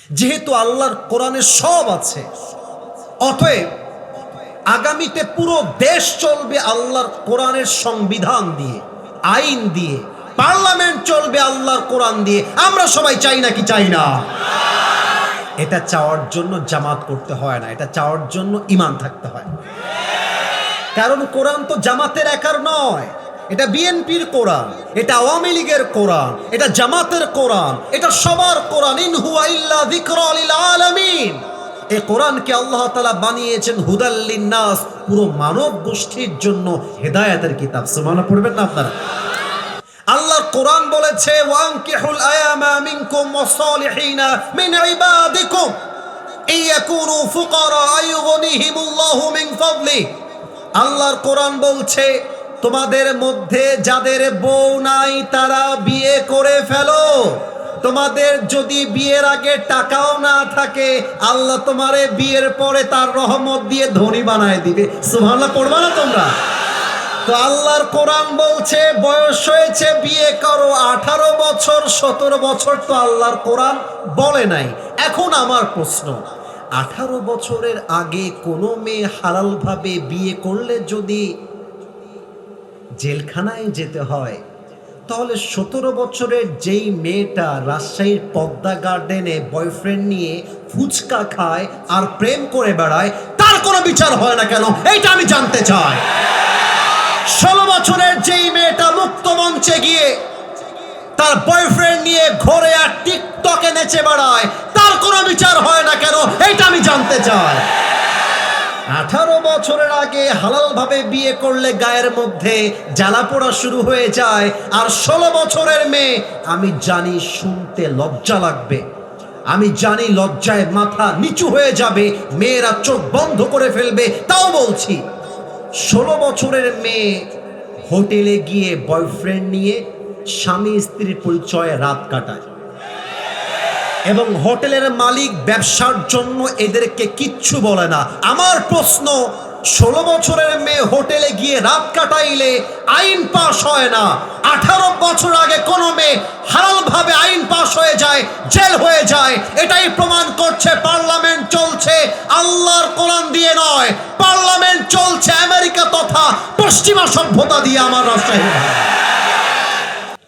যেহেতু আল্লাহর কোরআনে সব আছে, অতএব আগামীতে পুরো দেশ চলবে আল্লাহর কোরআনের সংবিধান দিয়ে, আইন দিয়ে, পার্লামেন্ট চলবে আল্লাহর কোরআন দিয়ে। আমরা সবাই চাই নাকি চাই না? এটা চাওয়ার জন্য জামাত করতে হয় না, এটা চাওয়ার জন্য ঈমান থাকতে হয়। কারণ কোরআন তো জামাতের একার নয়, এটা বিএনপির কোরআন, এটা আওয়ামী লীগের কোরআন, এটা জামাতের কোরআন, এটা সবার কোরআন। ইন হুয়া ইল্লা যিকরা লিল আলামিন। এই কোরআনকে আল্লাহ তাআলা বানিয়েছেন হুদাল লিন্নাস, পুরো মানব গোষ্ঠীর জন্য হেদায়েতের কিতাব। সুবহানাল্লাহ পড়বেন না আপনারা? আল্লাহর কোরআন বলেছে ওয়ানকিহুল আয়ামা মিনকুম ওয়াসসালিহিনা মিন ইবাদিকুম ইয়াকুনু ফুকারা আয়ুগনিহিমুল্লাহু মিন ফাদলি। আল্লাহর কোরআন বলছে তোমাদের মধ্যে যাদের বউ নাই তারা বিয়ে করে ফেলো। তোমাদের যদি বিয়ের আগে টাকাও না থাকে, আল্লাহ তোমারে বিয়ের পরে তার রহমত দিয়ে ধনী বানায় দিবে। সুবহানাল্লাহ পড়বা না তোমরা? তো আল্লাহর কোরআন বলছে বয়স হয়েছে বিয়ে করো, 18 বছর 17 বছর তো আল্লাহর কোরআন বলে নাই। এখন আমার প্রশ্ন, 18 বছরের আগে কোনো মেয়ে হালালভাবে বিয়ে করলে যদি জেলখানায় যেতে হয়, তাহলে 17 বছরের যেই মেয়েটা রাজশাহীর পদ্মা গার্ডেনে বয়ফ্রেন্ড নিয়ে ফুচকা খায় আর প্রেম করে বেড়ায়, তার কোনো বিচার হয় না কেন? এইটা আমি জানতে চাই। 16 বছরের যেই মেয়েটা মুক্ত মঞ্চে গিয়ে তার বয়ফ্রেন্ড নিয়ে ঘোরে আর টিকটকে নেচে বেড়ায়, তার কোনো বিচার হয় না কেন? এইটা আমি জানতে চাই। 18 বছরের আগে হালালভাবে বিয়ে করলে গায়ের মধ্যে জ্বালা পোড়া শুরু হয়ে যায়, আর 16 বছরের মেয়ে, আমি জানি শুনতে লজ্জা লাগবে, আমি জানি লজ্জায় মাথা নিচু হয়ে যাবে, মেয়েরা চোখ বন্ধ করে ফেলবে, তাও বলছি 16 বছরের মেয়ে হোটেলে গিয়ে বয়ফ্রেন্ড নিয়ে স্বামী স্ত্রীর পরিচয়ে রাত কাটায়, এবং হোটেলের মালিক ব্যবসার জন্য এদেরকে কিচ্ছু বলে না। আমার প্রশ্ন, 16 বছরের মেয়ে হোটেলে গিয়ে রাত কাটাইলে আইন পাশ হয় না, 18 বছর আগে কোনো মেয়ে হালালভাবে আইন পাশ হয়ে যায়, জেল হয়ে যায়। এটাই প্রমাণ করছে পার্লামেন্ট চলছে আল্লাহর কোরআন দিয়ে নয়, পার্লামেন্ট চলছে আমেরিকা তথা পশ্চিমা সভ্যতা দিয়ে। আমার রাজশাহী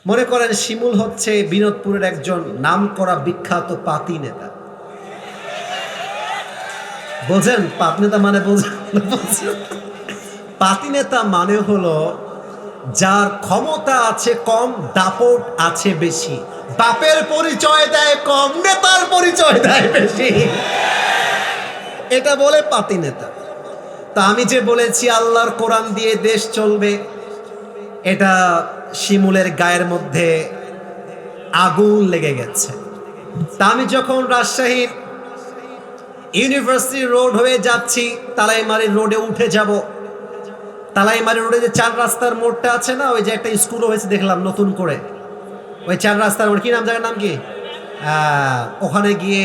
মনে করেন শিমুল হচ্ছে বিনোদপুরের একজন নামকরা বিখ্যাত পাতি নেতা। বোঝেন পাতি নেতা মানে? বোঝেন? পাতি নেতা মানে হলো যার ক্ষমতা আছে কম, দাপট আছে বেশি, বাপের পরিচয় দেয় কম, নেতার পরিচয় দেয় বেশি, এটা বলে পাতি নেতা। তা আমি যে বলেছি আল্লাহর কোরআন দিয়ে দেশ চলবে, এটা শিমুলের গায়ের মধ্যে আগুন লেগে গেছে। তা আমি যখন রাজশাহীর ইউনিভার্সিটি রোড হয়ে যাচ্ছি, তালাইমারি রোডে উঠে যাব, তালাইমারি রোডে যে 4 রাস্তার মোড়টা আছে না, ওই যে একটা স্কুল হয়েছে দেখলাম নতুন করে, ওই 4 রাস্তার মোড়, কি নাম জায়গার নাম কি? ওখানে গিয়ে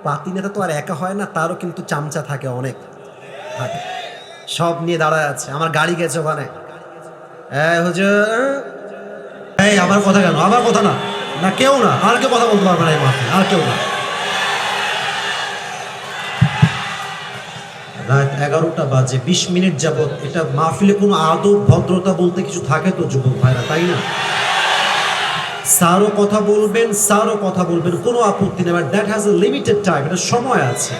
পাতি নেতা তো আর একা হয় না, তারও কিন্তু চামচা থাকে, অনেক থাকে, সব নিয়ে দাঁড়ায় আছে। আমার গাড়ি গেছে ওখানে, হুজুর এই আমার কথা কেন? আমার কথা না, না কেউ না, আর কেউ কথা বলতে পারবে না এই মাঠে, আর কেউ না। রাত 11টা বাজে, 20 মিনিট যাবত এটা মাহফিলে কোনো আদব ভদ্রতা বলতে কিছু থাকে তো যুবক ভাইরা, তাই না? স্যারও কথা বলবেন, স্যারও কথা বলবেন, কোনো আপত্তি নেই, but that has a limited time, এটা সময় আছে।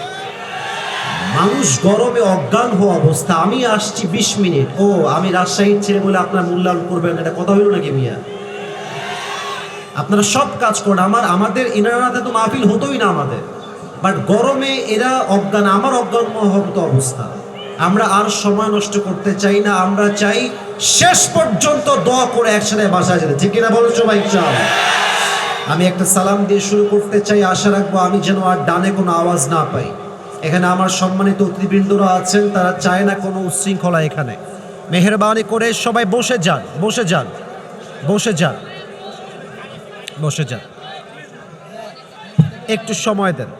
মানুষ গরমে অজ্ঞান হওয়া অবস্থা, আমি আসছি 20 মিনিট, ও আমি রাজশাহীর ছেলে বলে আপনার মূল্যায়ন করবেন, এটা কথা হইল নাকি মিয়া? আপনারা সব কাজ করেন, আমাদের ইনারাতে তো মাহফিল হতোই না আমাদের, বাট গরমে এরা অজ্ঞান, আমার অজ্ঞান হতো অবস্থা। আমরা আর সময় নষ্ট করতে চাই না, আমরা চাই শেষ পর্যন্ত দোয়া করে একসাথে বাসায় যেতে, ঠিক কিনা বলো সবাই? ইনশাআল্লাহ। আমি একটা সালাম দিয়ে শুরু করতে চাই, আশা রাখবো আমি যেন আর ডানে কোনো আওয়াজ না পাই। এখানে আমার সম্মানিত অতিথিবৃন্দরা আছেন, তারা চায় না কোনো উচ্ছৃঙ্খলা এখানে। মেহেরবানি করে সবাই বসে যান, বসে যান, বসে যান, বসে যান, একটু সময় দেন,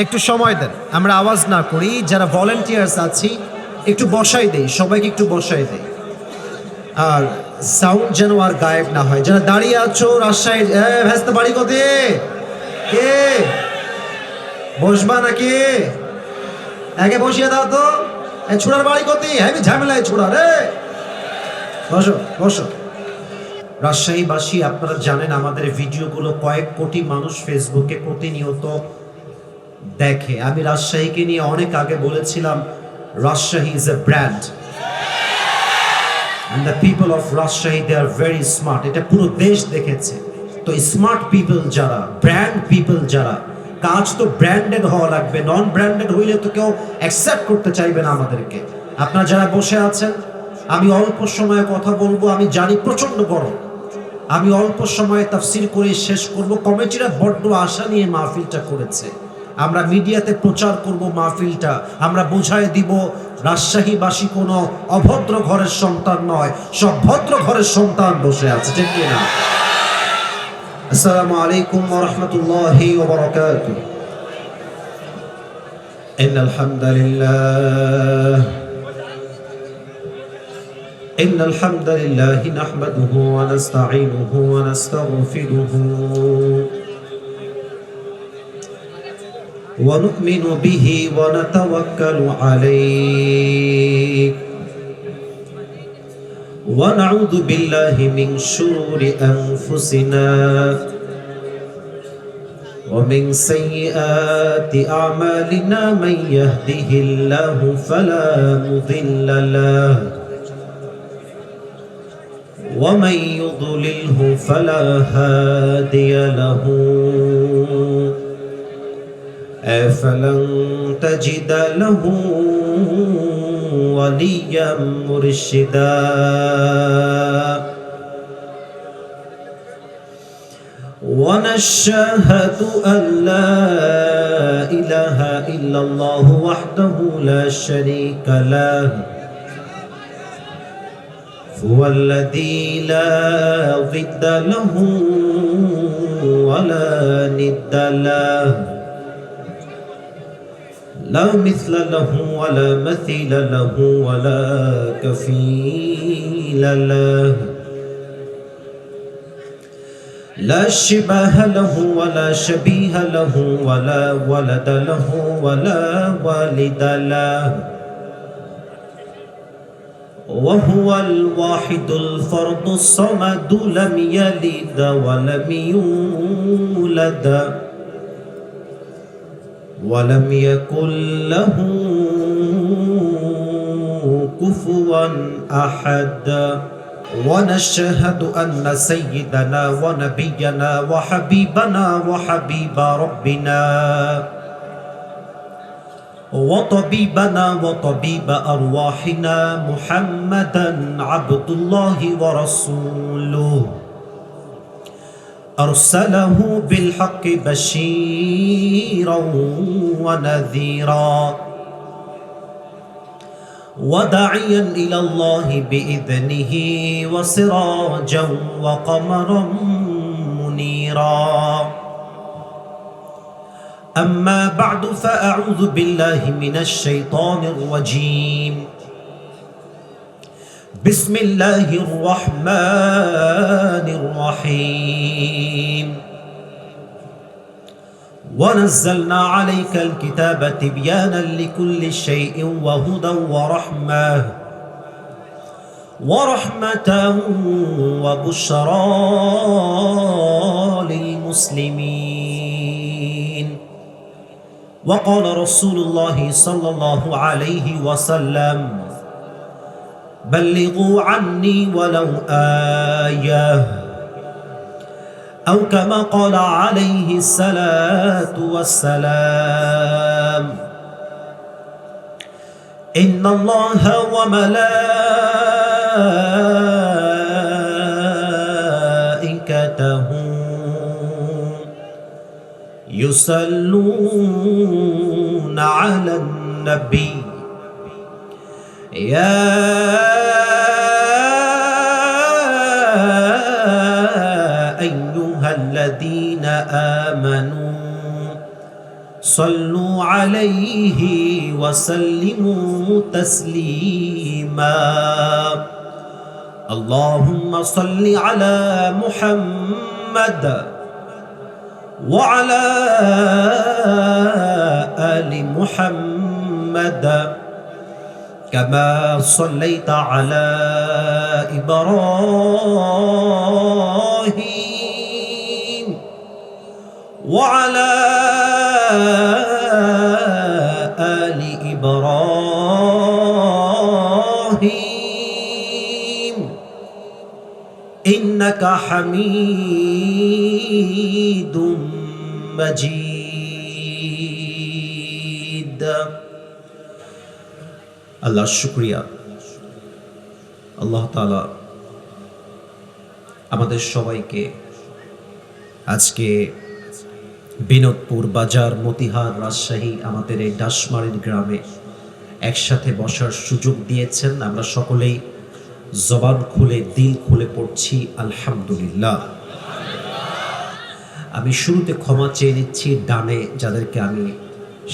একটু সময় দেন, আমরা আওয়াজ না করি। যারা ভলেন্টিয়ার্স আছি একটু বসাই দেই, সবাইকে একটু বসাই দেই, আর সাউন্ড যেন আর গায়েব না হয়। যারা দাঁড়িয়ে আছো রাজশাহী, ভেস্তে বাড়ি কোথায়? কে বসবা নাকি? একে বসিয়ে দাও তো। এই ছোড়ার বাড়ি কতি হেবি ঝামেলায় ছোড়া রে। বসো বসো। রাজশাহীবাসী, আপনারা জানেন আমাদের ভিডিওগুলো কয়েক কোটি মানুষ ফেসবুকে প্রতিনিয়ত দেখে। আমি রাজশাহীকে নিয়ে অনেক আগে বলেছিলাম, Rajshahi is a brand and the people of Rajshahi, they are very smart. এটা পুরো দেশ দেখেছে। তো স্মার্ট পিপল যারা, ব্র্যান্ড পিপল যারা, কাজ তো ব্র্যান্ডেড হওয়া লাগবে, নন ব্র্যান্ডেড হইলে তো কেউ অ্যাকসেপ্ট করতে চাইবে না আমাদেরকে। আপনারা যারা বসে আছেন, আমি অল্প সময়ে কথা বলবো, আমি জানি প্রচন্ড গরম, আমি অল্প সময়ে তাফসীর করে শেষ করব। কমিটিরা বড্ড আশা নিয়ে মাহফিলটা করেছে, আমরা মিডিয়াতে প্রচার করব মাহফিলটা, আমরা বুঝাই দিব রাজশাহীবাসী কোনো অভদ্র ঘরের সন্তান নয়, সব ভদ্র ঘরের সন্তান বসে আছে, ঠিক কি না? আসসালামু আলাইকুম ওয়া রাহমাতুল্লাহি ওয়া বারাকাতুহু। ইন্নাল হামদালিল্লাহ إن الحمد لله نحمده ونستعينه ونستغفره ونؤمن به ونتوكل عليه ونعوذ بالله من شرور أنفسنا ومن سيئات أعمالنا من يهده الله فلا مضل له ومن يضلله فلا هادي له فلن تجد له وليا مرشدا ونشهد أن لا إله إلا الله وحده لا شريك له هو الذي لا ضد له ولا ند له لا مثل له ولا مثيل له ولا كفيل له لا شبه له ولا شبيه له ولا ولد له ولا والد له وهو الواحد الفرد الصمد لم يلد ولم يولد ولم يكن له كفوا أحد ونشهد أن سيدنا ونبينا وحبيبنا وحبيب ربنا وطبيبنا وطبيب أرواحنا محمدا عبد الله ورسوله أرسله بالحق بشيرا ونذيرا وداعيا إلى الله بإذنه وسراجا وقمرا منيرا أما بعد فأعوذ بالله من الشيطان الرجيم بسم الله الرحمن الرحيم ونزلنا عليك الكتاب تبيانا لكل شيء وهدى ورحمة وبشرى للمسلمين وقال رسول الله صلى الله عليه وسلم بلغوا عني ولو آية أو كما قال عليه الصلاة والسلام إن الله وملائكته يصلون على النبي يا أيها الذين آمنوا صلوا عليه وسلموا تسليما اللهم صل على محمد وعلى محمد كما صليت على إبراهيم وعلى آل إبراهيم إنك حميد مجيد আল্লাহ শুকরিয়া আল্লাহ তাআলা আমাদের সবাইকে আজকে বিনোদপুর বাজার মতিহার রাজশাহী আমাদের এই ডাশমারির গ্রামে একসাথে বসার সুযোগ দিয়েছেন। আমরা সকলেই জবান খুলে দিল খুলে পড়ছি আলহামদুলিল্লাহ। আমি শুরুতে ক্ষমা চেয়ে নিচ্ছি ডানে যাদেরকে আমি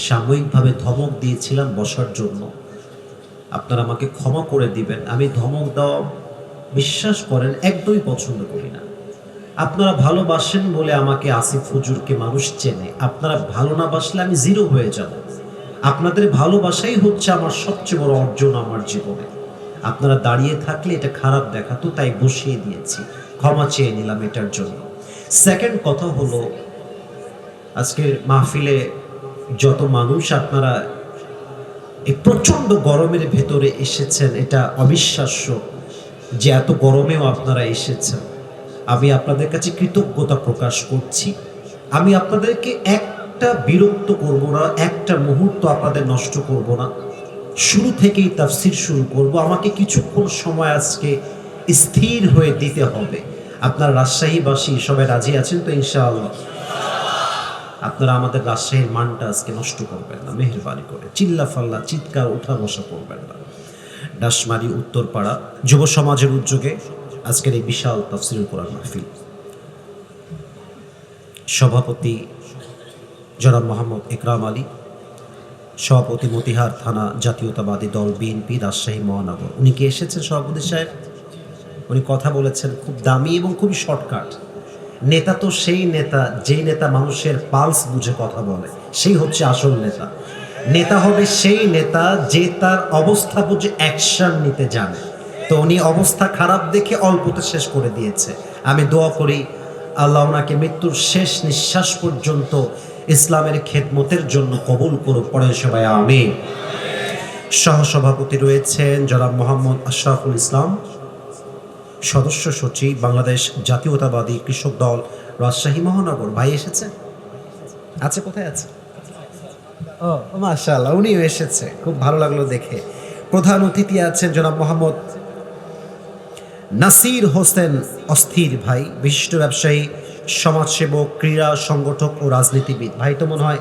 সাময়িকভাবে ধমক দিয়েছিলাম বসার জন্য, আপনারা আমাকে ক্ষমা করে দিবেন। আমি ধমক দেওয়া বিশ্বাস করেন একদমই পছন্দ করি না। আপনারা ভালোবাসেন বলে আমাকে আসিফ হুজুরকে মানুষ চেনে, আপনারা ভালো না বাসলে আমি জিরো হয়ে যাব। আপনাদের ভালোবাসাই হচ্ছে আমার সবচেয়ে বড় অর্জন আমার জীবনে। আপনারা দাঁড়িয়ে থাকলে এটা খারাপ দেখাতো, তাই বসিয়ে দিয়েছি, ক্ষমা চেয়ে নিলাম এটার জন্য। সেকেন্ড কথা হলো, আজকের মাহফিলে যত মানুষ আপনারা এই প্রচণ্ড গরমের ভেতরে এসেছেন, এটা অবিশ্বাস্য যে এত গরমেও আপনারা এসেছেন। আমি আপনাদের কাছে কৃতজ্ঞতা প্রকাশ করছি। আমি আপনাদেরকে একটা বিরক্ত করব না, একটা মুহূর্ত আপনাদের নষ্ট করব না। শুরু থেকেই তাফসির শুরু করব। আমাকে কিছুক্ষণ সময় আজকে স্থির হয়ে দিতে হবে। আপনারা রাজশাহীবাসী সবাই রাজি আছেন তো ইনশাআল্লাহ? আপনারা আমাদের রাজশাহীর মানটা আজকে নষ্ট করবেন না, মেহেরবানি করে। চিল্লা ফাল্লা চিৎকার ওঠা বসা করবেন না। ডাশমারি উত্তরপাড়া যুব সমাজের উদ্যোগে আজকের এই বিশাল তাফসিরুল কোরআন মাহফিল, সভাপতি জনাব মোহাম্মদ ইকরাম আলী, সভাপতি মতিহার থানা জাতীয়তাবাদী দল বিএনপি রাজশাহী মহানগর। উনি কি এসেছেন সভাপতি সাহেব? উনি কথা বলেছেন খুব দামি এবং খুবই শর্টকাট। নেতা তো সেই নেতা, যেই নেতা মানুষের পালস বুঝে কথা বলে, সেই হচ্ছে আসল নেতা। নেতা হবে সেই নেতা যে তার অবস্থা বুঝে অ্যাকশন নিতে জানে। তো উনি অবস্থা খারাপ দেখে অল্পতে শেষ করে দিয়েছে। আমি দোয়া করি আল্লাহ ওনাকে মৃত্যুর শেষ নিঃশ্বাস পর্যন্ত ইসলামের খেদমতের জন্য কবুল করুক। পড়ে সবাই আমিন। সহসভাপতি রয়েছেন জনাব মোহাম্মদ আশরাফুল ইসলাম, সদস্য সচিব বাংলাদেশ জাতীয়তাবাদী কৃষক দল রাজশাহী মহানগর। ভাই এসেছে? আছে, কোথায় আছে? ও মাশাআল্লাহ, উনিও এসেছে, খুব ভালো লাগলো দেখে। প্রধান অতিথি আছেন জনাব মোহাম্মদ নাসির হোসেন অস্থির ভাই, বিশিষ্ট ব্যবসায়ী, সমাজসেবক, ক্রীড়া সংগঠক ও রাজনীতিবিদ। ভাই তো মনে হয়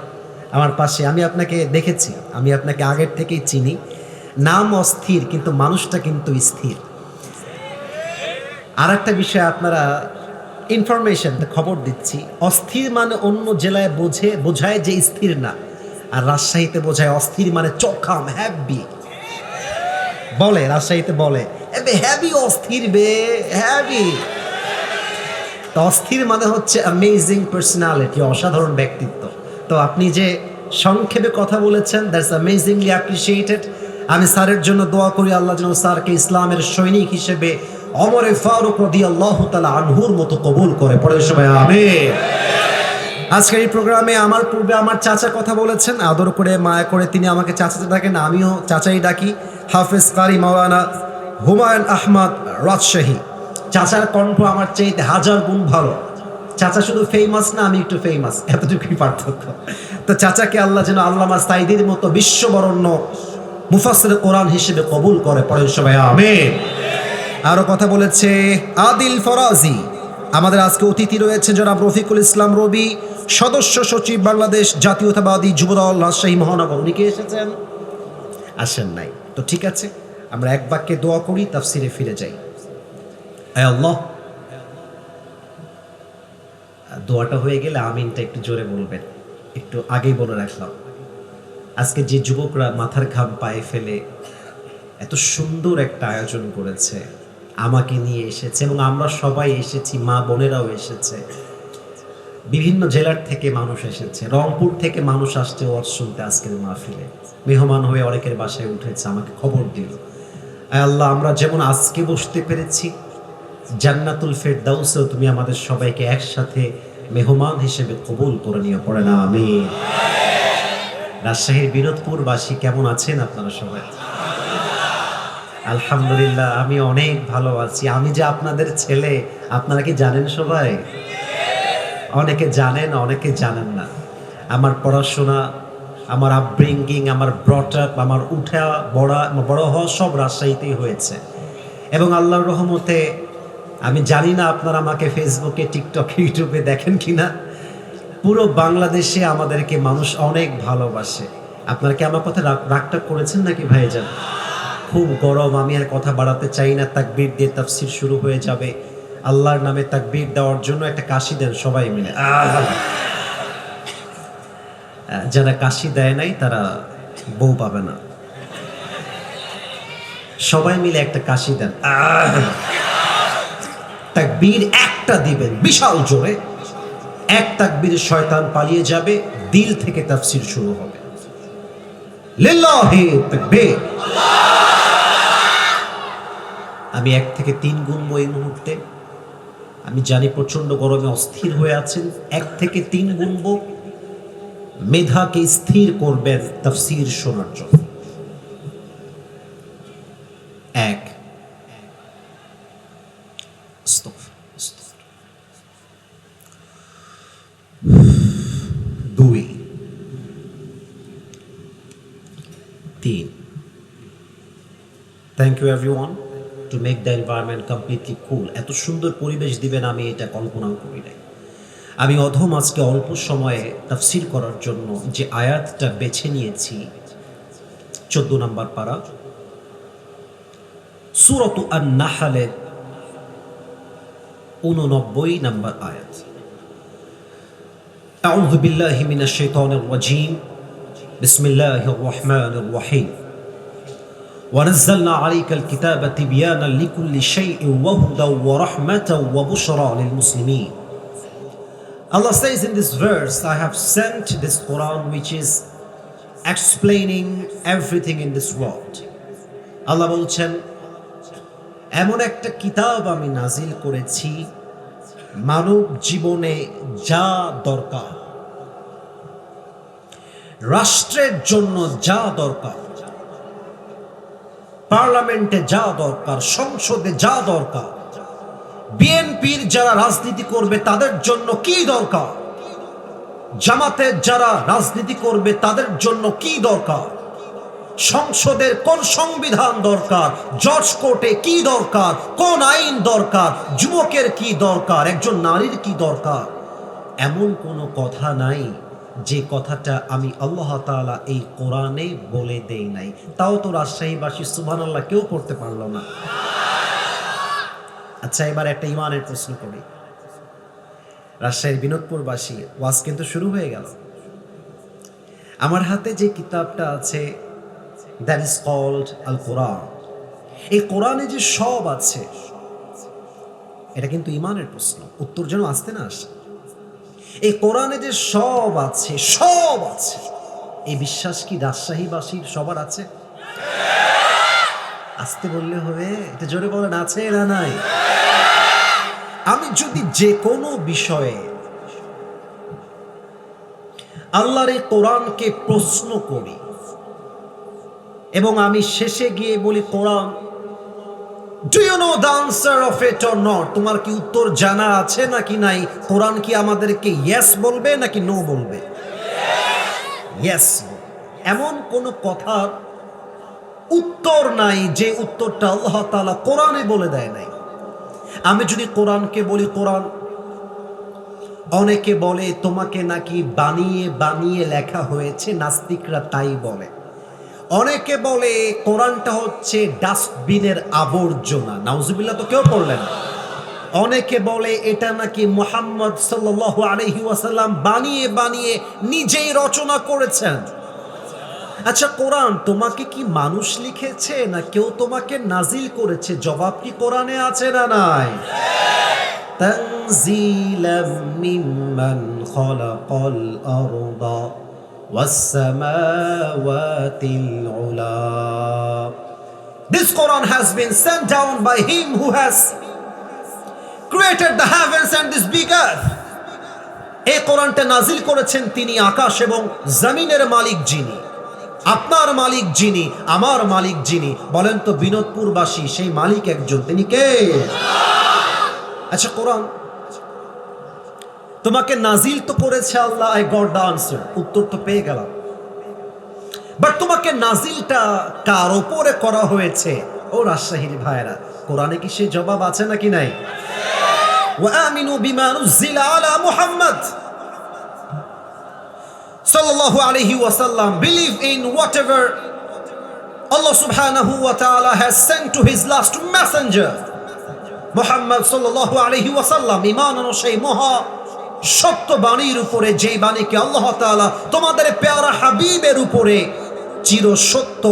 আমার পাশে, আমি আপনাকে দেখেছি, আমি আপনাকে আগের থেকেই চিনি। নাম অস্থির কিন্তু মানুষটা কিন্তু স্থির। আর একটা বিষয় আপনারা ইনফরমেশন খবর দিচ্ছি, অস্থির মানে অন্য জেলায় বোঝায় যে স্থির না, আর রাজশাহীতে বোঝায় অস্থির মানে চোখাম হ্যাবি বলে, রাজশাহীতে বলে হ্যাবি অস্থির বে হ্যাবি। তো অস্থির মানে হচ্ছে অ্যামেজিং পার্সোনালিটি, অসাধারণ ব্যক্তিত্ব। তো আপনি যে সংক্ষেপে কথা বলেছেন, দ্যাটস অ্যামেজিংলি অ্যাপ্রিসিয়েটেড। আমি স্যারের জন্য দোয়া করি আল্লাহ যেন স্যারকে ইসলামের সৈনিক হিসেবে ওমরে ফারুক রাদিয়াল্লাহু তাআলা আনহুর মতো কবুল করে। পড়ে সবাই আমিন। আজকের এই প্রোগ্রামে আমার পূর্বে আমার চাচা কথা বলেছেন, আদর করে মায়া করে তিনি আমাকে চাচাতে ডাকেন, আমিও চাচাই ডাকি। হাফেজ কারি মাওলানা হুমায়ুন আহমদ রাজশাহী। চাচার কণ্ঠ আমার চাইতে হাজার গুণ ভালো। চাচা শুধু ফেমাস না, আমি একটু ফেমাস, এতটুকুই পার্থক্য। তো চাচাকে আল্লাহ যেন আল্লামা সাইদির মতো বিশ্ববরণ্য মুফাসসির কোরআন হিসেবে কবুল করে। পড়ে সবাই আমিন। আরো কথা বলেছে আদিল ফরাজি। আমাদের আজকে অতিথি রয়েছে জনাব রফিকুল ইসলাম রবি, সদস্য সচিব বাংলাদেশ জাতীয়তাবাদী যুবদল রাজশাহী মহানগর। উনি কি এসেছেন? আসেন নাই তো ঠিক আছে, আমরা এক বাক্যে দোয়া করি, তাফসিরে ফিরে যাই। আয় আল্লাহ, দোয়াটা হয়ে গেলে আমিনটা একটু জোরে বলবেন, একটু আগেই বলে রাখলাম। আজকে যে যুবকরা মাথার ঘাম পায়ে ফেলে এত সুন্দর একটা আয়োজন করেছে, আমাকে নিয়ে এসেছে এবং আমরা সবাই এসেছি, মা বোনেরাও এসেছে। বিভিন্ন জেলার থেকে মানুষ এসেছে, রংপুর থেকে মানুষ আসছে ওয়াজ শুনতে আজকের মাহফিলে, মেহমান হয়ে অনেকের বাসায় উঠেছে, আমাকে খবর দিল। আয় আল্লাহ, আমরা যেমন আজকে বসতে পেরেছি, জান্নাতুল ফেরদাউসেও তুমি আমাদের সবাইকে একসাথে মেহমান হিসেবে কবুল করে নিও, পড়ে না আমিন। রাজশাহীর বিনোদপুরবাসী কেমন আছেন আপনারা সবাই? আলহামদুলিল্লাহ, আমি অনেক ভালো আছি। আমি যে আপনাদের ছেলে, আপনারা কি জানেন সবাই? অনেকে জানেন, অনেকে জানেন না। আমার পড়াশোনা, আমার আপব্রিঙ্গিং, আমার ব্রট আপ, আমার উঠা বড় হওয়া সব রাজশাহীতেই হয়েছে। এবং আল্লাহর রহমতে আমি জানি না আপনারা আমাকে ফেসবুকে, টিকটকে, ইউটিউবে দেখেন কিনা, পুরো বাংলাদেশে আমাদেরকে মানুষ অনেক ভালোবাসে। আপনারা কি আমার কথা রাগটা করেছেন নাকি ভাইজান? খুব গরম, আমি আর কথা বাড়াতে চাই না। তাকবীর দিয়ে তাফসীর শুরু হয়ে যাবে। আল্লাহর নামে তাকবীর দেওয়ার জন্য একটা কাশি দেন সবাই মিলে। যারা কাশি দেয় নাই তারা বউ পাবে না। সবাই মিলে একটা কাশি দেন। তাকবীর একটা দিবেন বিশাল জোরে। এক তাকবীরে শয়তান পালিয়ে যাবে, দিল থেকে তাফসীর শুরু হবে। লিল্লাহি তাকবীর। আমি 1 থেকে 3 গুনবো এই মুহূর্তে। আমি জানি প্রচন্ড গরমে অস্থির হয়ে আছেন। 1 থেকে 3 গুনবো, মেধাকে স্থির করবেন তাফসীর শোনার জন্য। 1, 2, 3। Thank you everyone to make the environment completely cool. এত সুন্দর পরিবেশ দিবেন আমি এটা কল্পনাও করি নাই। আমি অধম আজকে অল্প সময়ে তাফসীর করার জন্য যে আয়াতটা বেছে নিয়েছি, 14 নম্বর পারা, সূরাত আন-নাহলের 89 নম্বর আয়াত। আউযু বিল্লাহি মিনাশ শাইতানির রাজীম। বিসমিল্লাহির রহমানির রহিম। ونزلنا عليك الكتاب تبيانا لكل شيء وهدى ورحمة وبشرى للمسلمين. Allah says in this verse, I have sent this Quran which is explaining everything in this world. Allah বলছেন, এমন একটা কিতাব আমি নাজিল করেছি মানব জীবনে যা দরকার, রাষ্ট্রের জন্য যা দরকার, পার্লামেন্টে যা দরকার, সংসদে যা দরকার, বিএনপির যারা রাজনীতি করবে তাদের জন্য কি দরকার, জামাতের যারা রাজনীতি করবে তাদের জন্য কি দরকার, সংসদের কোন সংবিধান দরকার, জজ কোর্টে কি দরকার, কোন আইন দরকার, যুবকের কি দরকার, একজন নারীর কি দরকার, এমন কোনো কথা নাই যে কথাটা আমি আল্লাহ তাআলা এই কোরআনে বলে দেই নাই। তাও তো রাজশাহীবাসী সুবহানাল্লাহ কেউ পড়তে পারলো না। আচ্ছা, এবার একটা ইমানের প্রশ্ন করি। রাজশাহীর বিনোদপুরবাসী, ওয়াজ কিন্তু শুরু হয়ে গেল। আমার হাতে যে কিতাবটা আছে, দ্যাট ইজ কল্ড আল কোরআন। এই কোরআনে যে সব আছে, এটা কিন্তু ইমানের প্রশ্ন, উত্তর যেন আসতে না আসে। এই কোরআনে যে সব আছে, সব আছে, এই বিশ্বাস কি রাজশাহীবাসীর সবার আছে? আসতে বললে হবে, এটা জোরে বলেন, আছে না নাই? আমি যদি যে কোনো বিষয়ে আল্লাহর এই কোরআনকে প্রশ্ন করি এবং আমি শেষে গিয়ে বলি, কোরআন, do you know the answer of it or not? তোমার কি উত্তর জানা আছে নাকি নাই? কোরআন কি আমাদেরকে ইয়েস বলবে নাকি নো বলবে? ইয়েস। এমন কোন কথার উত্তর নাই যে উত্তরটা আল্লাহ তাআলা কোরআনে বলে দেয় নাই। আমি যদি কোরআনকে বলি, কোরআন, অনেকে বলে তোমাকে নাকি বানিয়ে বানিয়ে লেখা হয়েছে, নাস্তিকরা তাই বলে। অনেকে বলে কোরআনটা হচ্ছে ডাস্টবিনের আবর্জনা, নাউজুবিল্লাহ, তো কেউ পড়লেন। অনেকে বলে এটা নাকি মুহাম্মদ সাল্লাল্লাহু আলাইহি ওয়াসাল্লাম বানিয়ে বানিয়ে নিজেই রচনা করেছেন। আচ্ছা, কোরআন তোমাকে কি মানুষ লিখেছে না কেউ তোমাকে নাজিল করেছে? জবাব কি কোরআনে আছে না নাই? তানজিলাম মিম্মান খালাকাল আরদা ওয়াস সামাওয়াতিল উলা। This Quran has been sent down by him who has created the heavens and this big earth. এই কোরআনটা নাজিল করেছেন তিনি আকাশ এবং জমিনের মালিক যিনি, আপনার মালিক যিনি, আমার মালিক যিনি। বলেন তো বিনোদপুরবাসী সেই মালিক একজন, তিনি কে? আচ্ছা, কোরআন তোমাকে নাজিল তো করেছে আল্লাহ, আই গট দ্য আনসার, উত্তর তো পেয়ে গেলাম। বাট তোমাকে নাজিলটা কার উপরে করা হয়েছে? ও রাজশাহীর ভাইরা, কোরআনে কি সে জবাব আছে নাকি নাই? وآمنوا بما نزل على محمد sallallahu alayhi wa sallam. Believe in whatever Allah subhanahu wa ta'ala has sent to his last messenger Muhammad sallallahu alayhi wa sallam. ঈমান আনো সেই মহা সত্য বাণীর উপরে, যেই বাণীকে আল্লাহ তাআলা তোমাদের প্যারা হাবিবের উপরে চির সত্য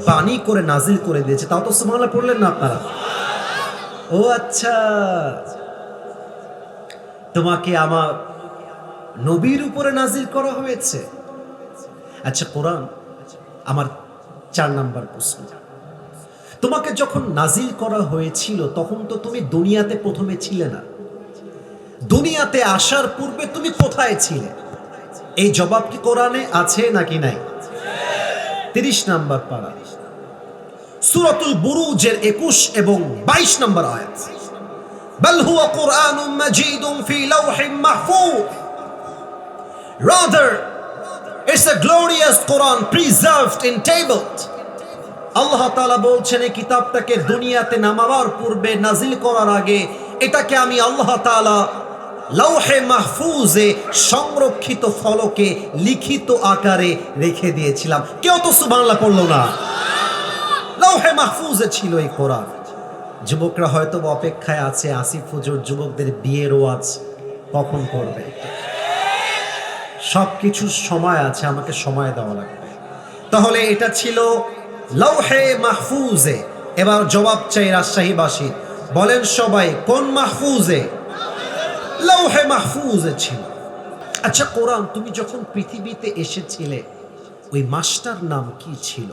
বাণী করে নাজিল করে দিয়েছে। তাও তো সুবহানাল্লাহ পড়লেন না আপনারা? ও আচ্ছা, তোমাকে আমার নবীর উপরে নাজিল করা হয়েছে। আচ্ছা, কোরআন আমার 4 নাম্বার প্রশ্ন, তোমাকে যখন নাজিল করা হয়েছিল তখন তো তুমি দুনিয়াতে প্রথমে ছিলে না। দুনিয়াতে আসার পূর্বে তুমি কোথায় ছিলে? এই জবাব কি কোরআনে আছে নাকি নাই? 30 নাম্বার পারা, সূরাতুল বুরুজের 21 এবং 22 নম্বর আয়াত। بل هو قرآن مجيد في لوح محفوظ. Rather, it's a glorious Quran preserved in tablet. আল্লাহ তাআলা বলছেন এই কিতাবটাকে দুনিয়াতে নামাবার পূর্বে, নাজিল করার আগে এটাকে আমি আল্লাহ তাআলা লৌহে মাহফুজে সংরক্ষিত ফলকে লিখিত আকারে রেখে দিয়েছিলাম। কেউ তো সুবহানাল্লাহ পড়লো না। লৌহে মাহফুজে ছিল এই কোরআন। যুবকরা হয়তো অপেক্ষায় আছে আসিফ হুজুর যুবকদের বিয়ের ওয়াজ কখন করবে। সবকিছু সময় আছে, আমাকে সময় দেওয়া লাগবে। তাহলে এটা ছিল লৌহে মাহফুজে। এবার জবাব চাই রাজশাহীবাসী, বলেন সবাই কোন মাহফুজে? লৌহে মাহফুজে ছিল। আচ্ছা, কোরআন তুমি যখন পৃথিবীতে এসেছিলে ওই মাসটার নাম কি ছিল?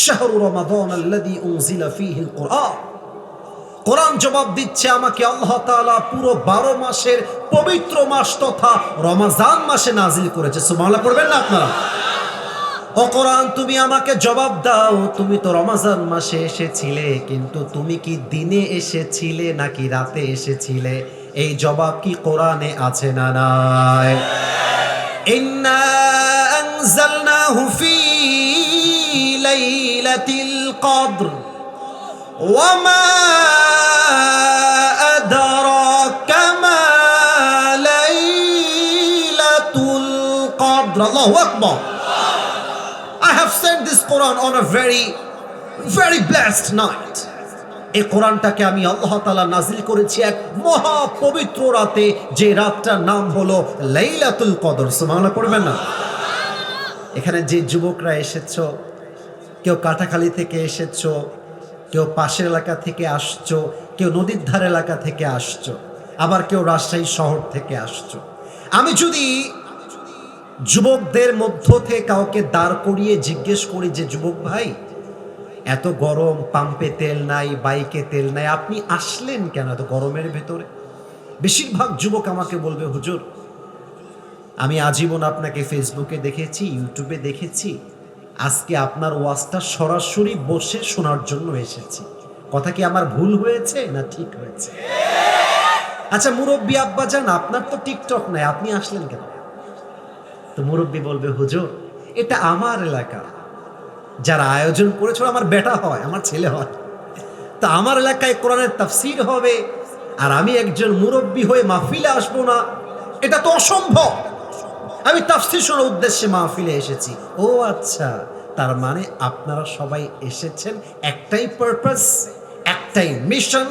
শাহরু রমাদান আল্লাযী উনজিলা ফীহিল কুরআন। কোরআন জবাব দিচ্ছে আমাকে আল্লাহ তাআলা পুরো 12 মাসের পবিত্র মাস তথা রমজান মাসে নাজিল করেছে। সুবহানাল্লাহ পড়বেন না আপনারা? ও কোরআন, তুমি আমাকে জবাব দাও, তুমি তো রমজান মাসে এসেছিলে, কিন্তু তুমি কি দিনে এসেছিলে নাকি রাতে এসেছিলে? এই জবাব কি কোরআনে আছে না নাই? ইন্না আনজালনাহু ফি লাইলাতিল কদর وما أدراك ما ليلة القدر. الله أكبر. I have sent this Quran on a very blessed night. এই কোরআনটাকে আমি আল্লাহ তাআলা নাজিল করেছি এক মহা পবিত্র রাতে, যে রাতটার নাম হলো লাইলাতুল কদর। সুবহানাল্লাহ পড়বেন না? এখানে যে যুবকরা এসেছো, কেউ কাটাখালী থেকে এসেছো, কেউ পাশের এলাকা থেকে আসছো, কেউ নদীর ধার এলাকা থেকে আসছো, আবার কেউ রাজশাহী শহর থেকে আসছো। আমি যদি যুবকদের মধ্য থেকে কাউকে দাঁড় করিয়ে জিজ্ঞেস করি যে যুবক ভাই, এত গরম, পাম্পে তেল নাই, বাইকে তেল নাই, আপনি আসলেন কেন এত গরমের ভেতরে? বেশিরভাগ যুবক আমাকে বলবে, হুজুর আমি আজীবন আপনাকে ফেসবুকে দেখেছি, ইউটিউবে দেখেছি, আজকে আপনার ওয়াজটা সরাসরি বসে শোনার জন্য এসেছি। কথা কি আমার ভুল হয়েছে না ঠিক হয়েছে? আচ্ছা মুরব্বী আব্বাজান, আপনার তো টিকটক নাই, আপনি আসলেন কেন? তো মুরব্বী বলবে, হুজুর এটা আমার এলাকা, যারা আয়োজন করেছে আমার বেটা হয়, আমার ছেলে হয়, তা আমার এলাকায় কোরআনের তাফসীর হবে আর আমি একজন মুরব্বী হয়ে মাহফিলে আসবো না, এটা তো অসম্ভব। আমি তাফসীর শোনার উদ্দেশ্যে মাহফিলে এসেছি। ও আচ্ছা, তার মানে আপনারা সবাই এসেছেন একটাই পারপাস, একটাই মিশন,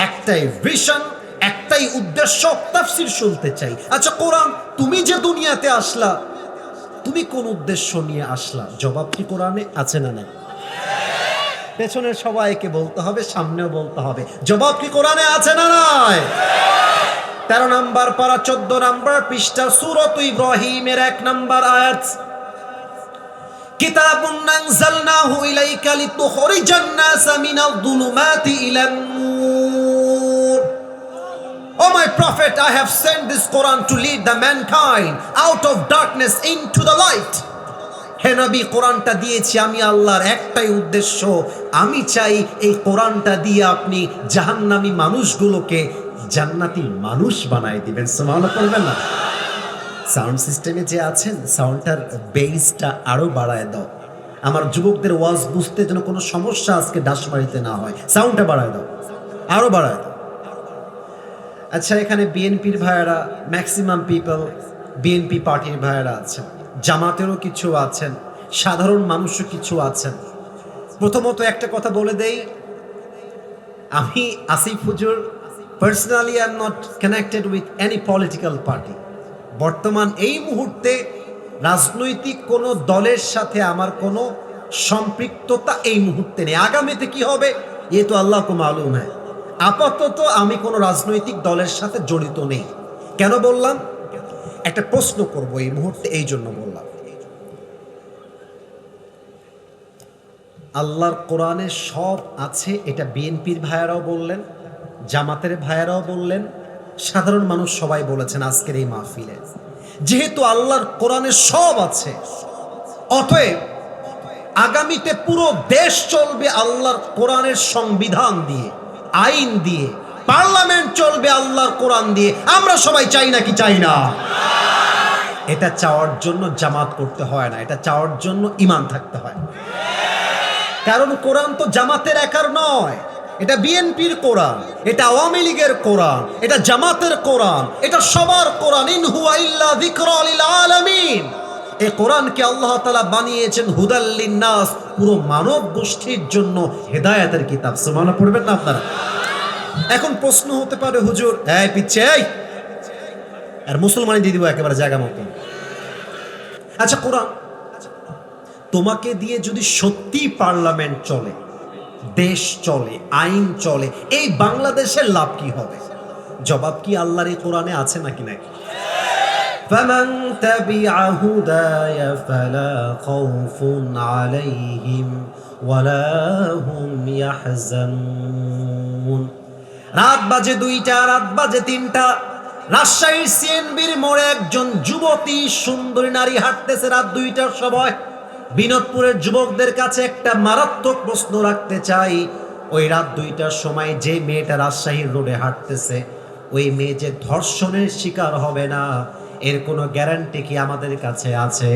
একটাই ভিশন, একটাই উদ্দেশ্য, তাফসীর শুনতে চাই। আচ্ছা কোরআন, তুমি যে দুনিয়াতে আসলা, তুমি কোন উদ্দেশ্য নিয়ে আসলা? জবাব কি কোরআনে আছে না নাই? পেছনের সবাইকে বলতে হবে, সামনেও বলতে হবে, জবাব কি কোরআনে আছে না নাই? 13 নাম্বার পারা 14 নাম্বার পৃষ্ঠা সূরাত ইব্রাহিমের 1 নাম্বার আয়াত, কিতাবুন আনজালনাহু ইলাইকা লিতুখরিজান নাসা মিনাল যুলুমাতি ইলান নূর। Oh my prophet, I have sent this Quran to lead the mankind out of darkness into the light. হে নবী, কোরআনটা দিয়েছি আমি আল্লাহর একটাই উদ্দেশ্য, আমি চাই এই কোরআনটা দিয়ে আপনি জাহান্নামী মানুষগুলোকে জান্নাতি মানুষ বানাই দিবেন। সুবহানাল্লাহ পড়বেন না? সাউন্ড সিস্টেমে যে আছেন, সাউন্ডটার বেসটা আরো বাড়ায় দাও। আমার যুবকদের ওয়াজ বুঝতে যেন কোনো সমস্যা আজকে ডাসমারিতে না হয়, সাউন্ডটা বাড়ায় দাও, আরো বাড়ায় দাও। আচ্ছা, এখানে বিএনপির ভাইয়েরা, ম্যাক্সিমাম পিপল বিএনপি পার্টির ভাইয়েরা আছেন, জামাতেরও কিছু আছেন, সাধারণ মানুষও কিছু আছেন। প্রথমত একটা কথা বলে দেই, আমি আসিফ হুজুর personally I am not connected with any political party. বর্তমান এই মুহূর্তে রাজনৈতিক কোনো দলের সাথে আমার কোনো সম্পৃক্ততা এই মুহূর্তে নেই। আগামীতে কি হবে এ তো আল্লাহ কো মালুম হ্যায়। আপাতত আমি কোনো রাজনৈতিক দলের সাথে জড়িত নেই। কেন বললাম? একটা প্রশ্ন করব এই মুহূর্তে, এই জন্য বললাম। আল্লাহর কোরআনে সব আছে, এটা বিএনপির ভাইয়েরাও বললেন, জামাতের ভাইয়েরাও বললেন, সাধারণ মানুষ সবাই বলেছেন আজকের এই মাহফিলে। যেহেতু আল্লাহর কোরআনে সব আছে, অতএব আগামীতে পুরো দেশ চলবে আল্লাহর কোরআনের সংবিধান দিয়ে, আইন দিয়ে, পার্লামেন্ট চলবে আল্লাহর কোরআন দিয়ে। আমরা সবাই চাই নাকি চাই না? এটা চাওয়ার জন্য জামাত করতে হয় না, এটা চাওয়ার জন্য ঈমান থাকতে হয়। কারণ কোরআন তো জামাতের একার নয়, এটা বিএনপির কোরআন, এটা আওয়ামী লীগের কোরআন, এটা জামাতের কোরআন, এটা সবার কোরআন। ইন হুয়া ইল্লা যিকরা লিল আলামিন। এই কোরআনকে আল্লাহ তাআলা বানিয়েছেন হুদাল লিন্নাস, পুরো মানব গোষ্ঠীর জন্য হেদায়েতের কিতাব। সুবহানাল্লাহ পড়বেন না আপনারা? এখন প্রশ্ন হতে পারে, হুজুর এই পিচ্ছে আর মুসলমানি দিয়ে দিব একেবারে জায়গা মতো। আচ্ছা, কোরআন তোমাকে দিয়ে যদি সত্যি পার্লামেন্ট চলে, দেশ চলে, আইন চলে, এই বাংলাদেশের লাভ কি হবে? জবাব কি আল্লাহর এই কোরআনে আছে নাকি নাকি? ফামান তাবিআ হুদায়া ফালা খাউফুন আলাইহিম ওয়ালা হুম ইয়াহজানুন। রাত বাজে 2টা, রাত বাজে 3টা, রাজশাহীর সিএনবির মোড়ে একজন যুবতী সুন্দরী নারী হাঁটতেছে রাত 2টার সময়। বিনোদপুরের যুবকদের কাছে একটা মারাত্মক প্রশ্ন রাখতে চাই, ওই রাত 2টার সময় যে মেয়েটা রাজশাহীর রোডে হাঁটতেছে, ওই মেয়ে যে ধর্ষণের শিকার হবে না, এর কোনো গ্যারান্টি কি আমাদের কাছে আছে?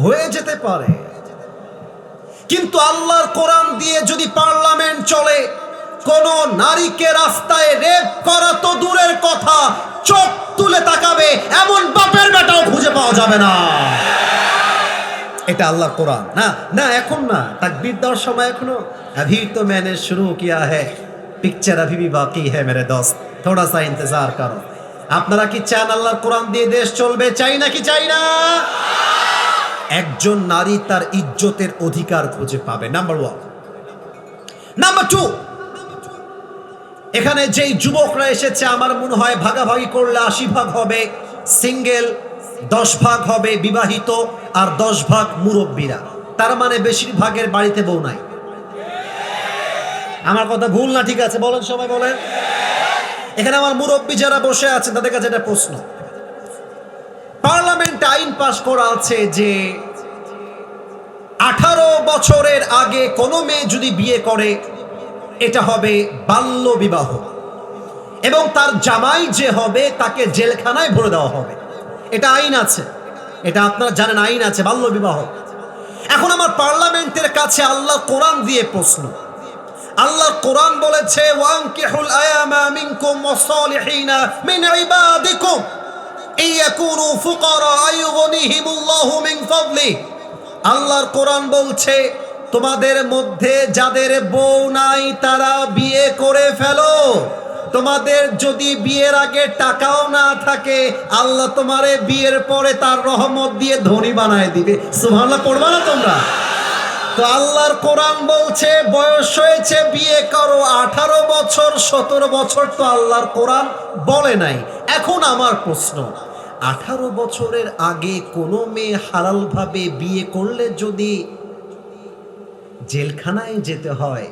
হয়ে যেতে পারে, কিন্তু আল্লাহর কোরআন দিয়ে যদি পার্লামেন্ট চলে, কোন নারীকে রাস্তায় রেপ করা তো দূরের কথা, চোখ তুলে তাকাবে এমন বাপের বেটাও খুঁজে পাওয়া যাবে না। এটা আল্লাহর কোরআন। না না, এখন না, তাকবীর দেওয়ার সময় এখনো अभी तो मैंने शुरू किया है, पिक्चर अभी भी बाकी है मेरे दोस्त, थोड़ा सा इंतजार करो। আপনারা কি চান আল্লাহর কোরআন দিয়ে দেশ চলবে? চাই নাকি চাই না? একজন নারী তার ইজ্জতের অধিকার খুঁজে পাবে, নাম্বার 1। নাম্বার 2, এখানে যেই যুবকরা এসেছে, আমার মনে হয় ভাগাভাগি করলে 80 ভাগ হবে সিঙ্গেল, 10 ভাগ হবে বিবাহিত, আর 10 ভাগ মুরব্বীরা। তার মানে বেশিরভাগের বাড়িতে বউ নাই। আমার কথা ভুল না ঠিক আছে? বলেন সবাই, বলেন। এখানে আমার মুরব্বী যারা বসে আছেন তাদের কাছে একটা প্রশ্ন। পার্লামেন্টে আইন পাস করা আছে যে 18 বছরের আগে কোনো মেয়ে যদি বিয়ে করে, এটা হবে বাল্য বিবাহ, এবং তার জামাই যে হবে তাকে জেলখানায় ভরে দেওয়া হবে। এটা আইন আছে, এটা আপনারা জানেন, আইন আছে বাল্য বিবাহ। এখন আমার পার্লামেন্টের কাছে আল্লাহ কোরআন দিয়ে প্রশ্ন। আল্লাহ কোরআন বলেছে, ওয়ানকিহুল আয়ামা মিনকুম ওয়াসসালিহিনা মিন ইবাদিকুম ইয়াকুনু ফুকারা আয়ুগনিহিমুল্লাহু মিন ফাদলি। আল্লাহর কোরআন বলছে, তোমাদের মধ্যে যাদের বউ নাই তারা বিয়ে করে ফেলো। তোমাদের যদি বিয়ের আগে টাকাও না থাকে, আল্লাহ তোমারে বিয়ের পরে তার রহমত দিয়ে ধনী বানায় দিবে। সুবহানাল্লাহ পড়বা না তোমরা? তো আল্লাহর কোরআন বলছে বয়স হয়েছে বিয়ে করো, 18 বছর 17 বছর তো আল্লাহর কোরআন বলে নাই। এখন আমার প্রশ্ন, 18 বছরের আগে কোনো মেয়ে হালালভাবে বিয়ে করলে যদি জেলখানায় যেতে হয়,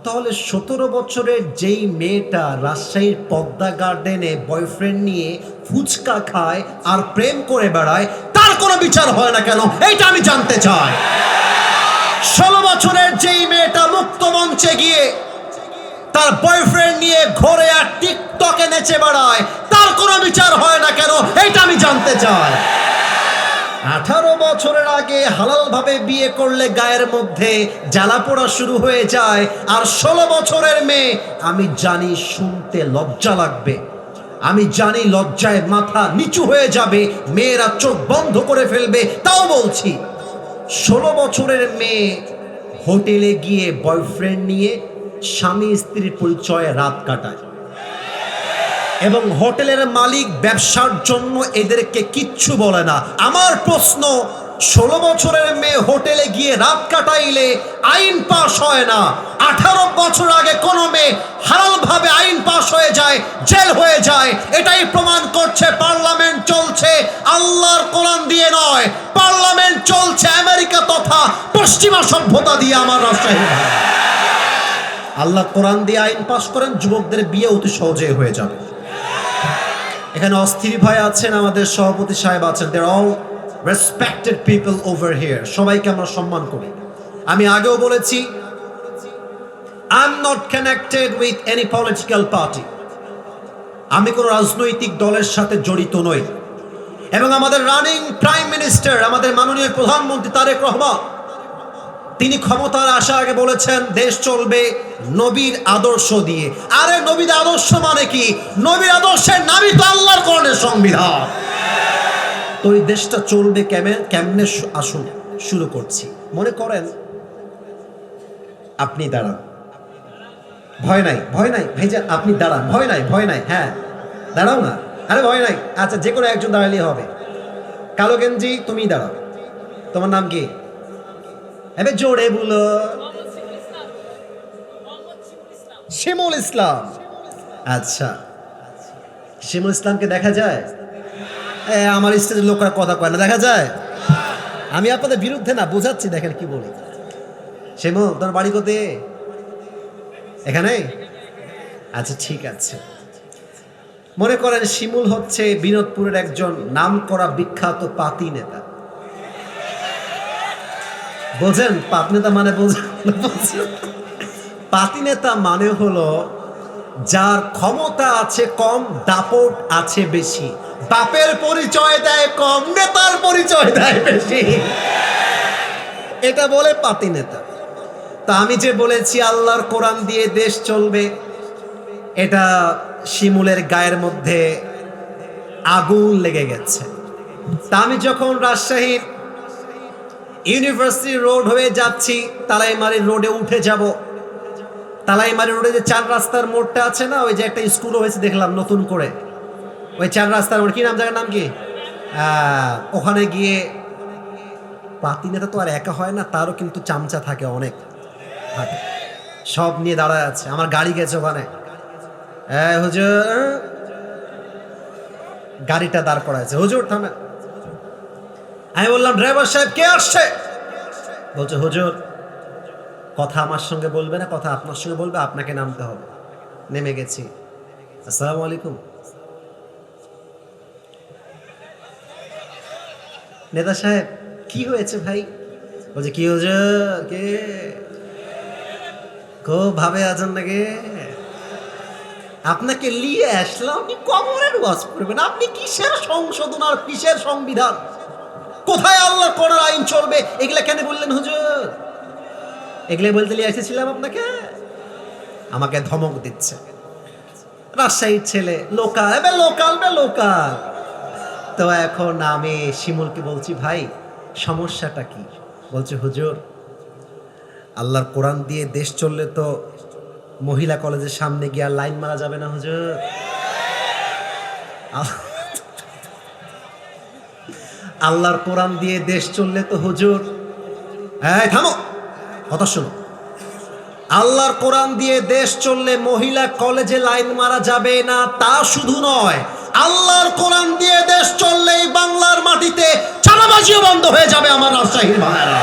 তাহলে 17 বছরের যেই মেয়েটা রাজশাহীর পদ্মা গার্ডেনে বয়ফ্রেন্ড নিয়ে ফুচকা খায় আর প্রেম করে বেড়ায়, তার কোনো বিচার হয় না কেন? এইটা আমি জানতে চাই। 16 বছরের যেই মেয়েটা মুক্ত মঞ্চে গিয়ে তার বয়ফ্রেন্ড নিয়ে ঘোরে আর টিকটকে নেচে বেড়ায়, তার কোনো বিচার হয় না কেন? এইটা আমি জানতে চাই। 18 বছরের আগে হালালভাবে বিয়ে করলে গায়ের মধ্যে জ্বালা পোড়া শুরু হয়ে যায়, আর 16 বছরের মেয়ে, আমি জানি শুনতে লজ্জা লাগবে, আমি জানি লজ্জায় মাথা নিচু হয়ে যাবে, মেয়েরা চোখ বন্ধ করে ফেলবে, তাও বলছি 16 বছরের মেয়ে হোটেলে গিয়ে বয়ফ্রেন্ড নিয়ে স্বামী স্ত্রীর পরিচয়ে রাত কাটায়, এবং হোটেলের মালিক ব্যবসার জন্য এদেরকে কিচ্ছু বলে না। আমার প্রশ্ন, 16 বছরের মেয়ে হোটেলে গিয়ে রাত কাটাইলে আইন পাশ হয় না, 18 বছর আগে কোনো মেয়ে হালালভাবে আইন পাশ হয়ে যায়, জেল হয়ে যায়। এটাই প্রমাণ করছে পার্লামেন্ট চলছে আল্লাহর কোরআন দিয়ে নয়, পার্লামেন্ট চলছে আমেরিকা তথা পশ্চিমা সভ্যতা দিয়ে। আমার রাজশাহী ভাই, আল্লাহ কোরআন দিয়ে আইন পাশ করেন, যুবকদের বিয়ে অতি সহজে হয়ে যাবে। এখানে অস্থির ভাই আছেন, আমাদের সভাপতি সাহেব আছেন, they are all respected people over here, সবাইকে আমরা সম্মান করি। আমি আগেও বলেছি, I am not connected with any political party, আমি কোনো রাজনৈতিক দলের সাথে জড়িত নই। এবং আমাদের রানিং প্রাইম মিনিস্টার, আমাদের মাননীয় প্রধানমন্ত্রী তারেক রহমান, তিনি ক্ষমতার আসার আগে বলেছেন দেশ চলবে নবীর আদর্শ দিয়ে। আরে নবীর আদর্শ মানে কি? নবীর আদর্শের নামই তো আল্লাহর কোরআনের সংবিধান। তো এই দেশটা চলবে কেমনে? আসুন শুরু করছি। মনে করেন আপনি দাঁড়ান, ভয় নাই, ভয় নাই ভাইজান, আপনি দাঁড়ান, ভয় নাই, ভয় নাই, হ্যাঁ দাঁড়াও না, আরে ভয় নাই। আচ্ছা, যে কোনো একজন দাঁড়ালেই হবে। কালো গেঞ্জি, তুমি দাঁড়াও, তোমার নাম কি? এবার জোরে বলো। শিমুল ইসলাম। আচ্ছা, শিমুল ইসলামকে দেখা যায়? আমার স্টেজের লোকরা কথা কয় না, দেখা যায়? আমি আপনাদের বিরুদ্ধে না, বোঝাচ্ছি, দেখেন কি বলি। শিমুল, তোমার বাড়ি কোথায়? এখানে? আচ্ছা ঠিক আছে। মনে করেন শিমুল হচ্ছে বিনোদপুরের একজন নামকরা বিখ্যাত পাতি নেতা। বোঝেন পাতি নেতা মানে? বোঝেন? পাতি নেতা মানে হলো যার ক্ষমতা আছে কম, দাপট আছে বেশি, বাপের পরিচয় দেয় কম, নেতার পরিচয় দেয় বেশি, এটা বলে পাতি নেতা। তা আমি যে বলেছি আল্লাহর কোরআন দিয়ে দেশ চলবে, এটা শিমুলের গায়ের মধ্যে আগুন লেগে গেছে। তা আমি যখন রাজশাহীর ইউনিভার্সিটি রোড হয়ে যাচ্ছি, তালাইমারি রোডে উঠে যাব। তালাইমারি রোডে যে 4 রাস্তার মোড়টা আছে না, ওই যে একটা স্কুল হয়েছে দেখলাম নতুন করে, ওই 4 রাস্তার মোড়, কি নাম জায়গার নাম কি? ওখানে গিয়ে, পাতি নেতা তো আর একা হয় না, তারও কিন্তু চামচা থাকে, অনেক থাকে, সব নিয়ে দাঁড়ায় আছে। আমার গাড়ি গেছে ওখানে, হুজুর, গাড়িটা দাঁড় করা আছে, হুজুর থামে। আমি বললাম ড্রাইভার সাহেব কে আসছে? বলছে হুজুর কথা আমার সঙ্গে বলবে না, কথা আপনার সঙ্গে বলবে, আপনাকে নামতে হবে। নেমে গেছি। আসসালামু আলাইকুম। নেতা সাহেব কি হয়েছে ভাই? বলছে কি হুজুর, কে খুব ভাবে আছেন নাকি? আপনাকে নিয়ে আসলাম, আপনি কবরের ওয়াজ করবেন, আপনি কিসের সংশোধন আর কিসের সংবিধান? কোথায় আল্লাহ কোরআন আইন চলবে? এগুলা কেন বললেন হুজুর? এগুলো বলতে নিয়ে এসেছিলাম আপনাকে। আমাকে ধমক দিচ্ছে, রাজশাহীর ছেলে, লোকাল, লোকাল লোকাল। তো এখন আমি শিমুলকে বলছি ভাই সমস্যাটা কি? বলছে হুজুর আল্লাহর কোরআন দিয়ে দেশ চললে তো মহিলা কলেজের সামনে গিয়ে আর লাইন মারা যাবে না হুজুর। আল্লাহর কোরআন দিয়ে দেশ চললে তো হুজুর, এই থামো, কথা শুনো, আল্লাহর কোরআন দিয়ে দেশ চললে মহিলা কলেজে লাইন মারা যাবে না, তা শুধু নয়, আল্লাহর কোরআন দিয়ে দেশ চললেই বাংলার মাটিতে চাঁদাবাজিও বন্ধ হয়ে যাবে আমার রাজশাহীর ভাইয়েরা।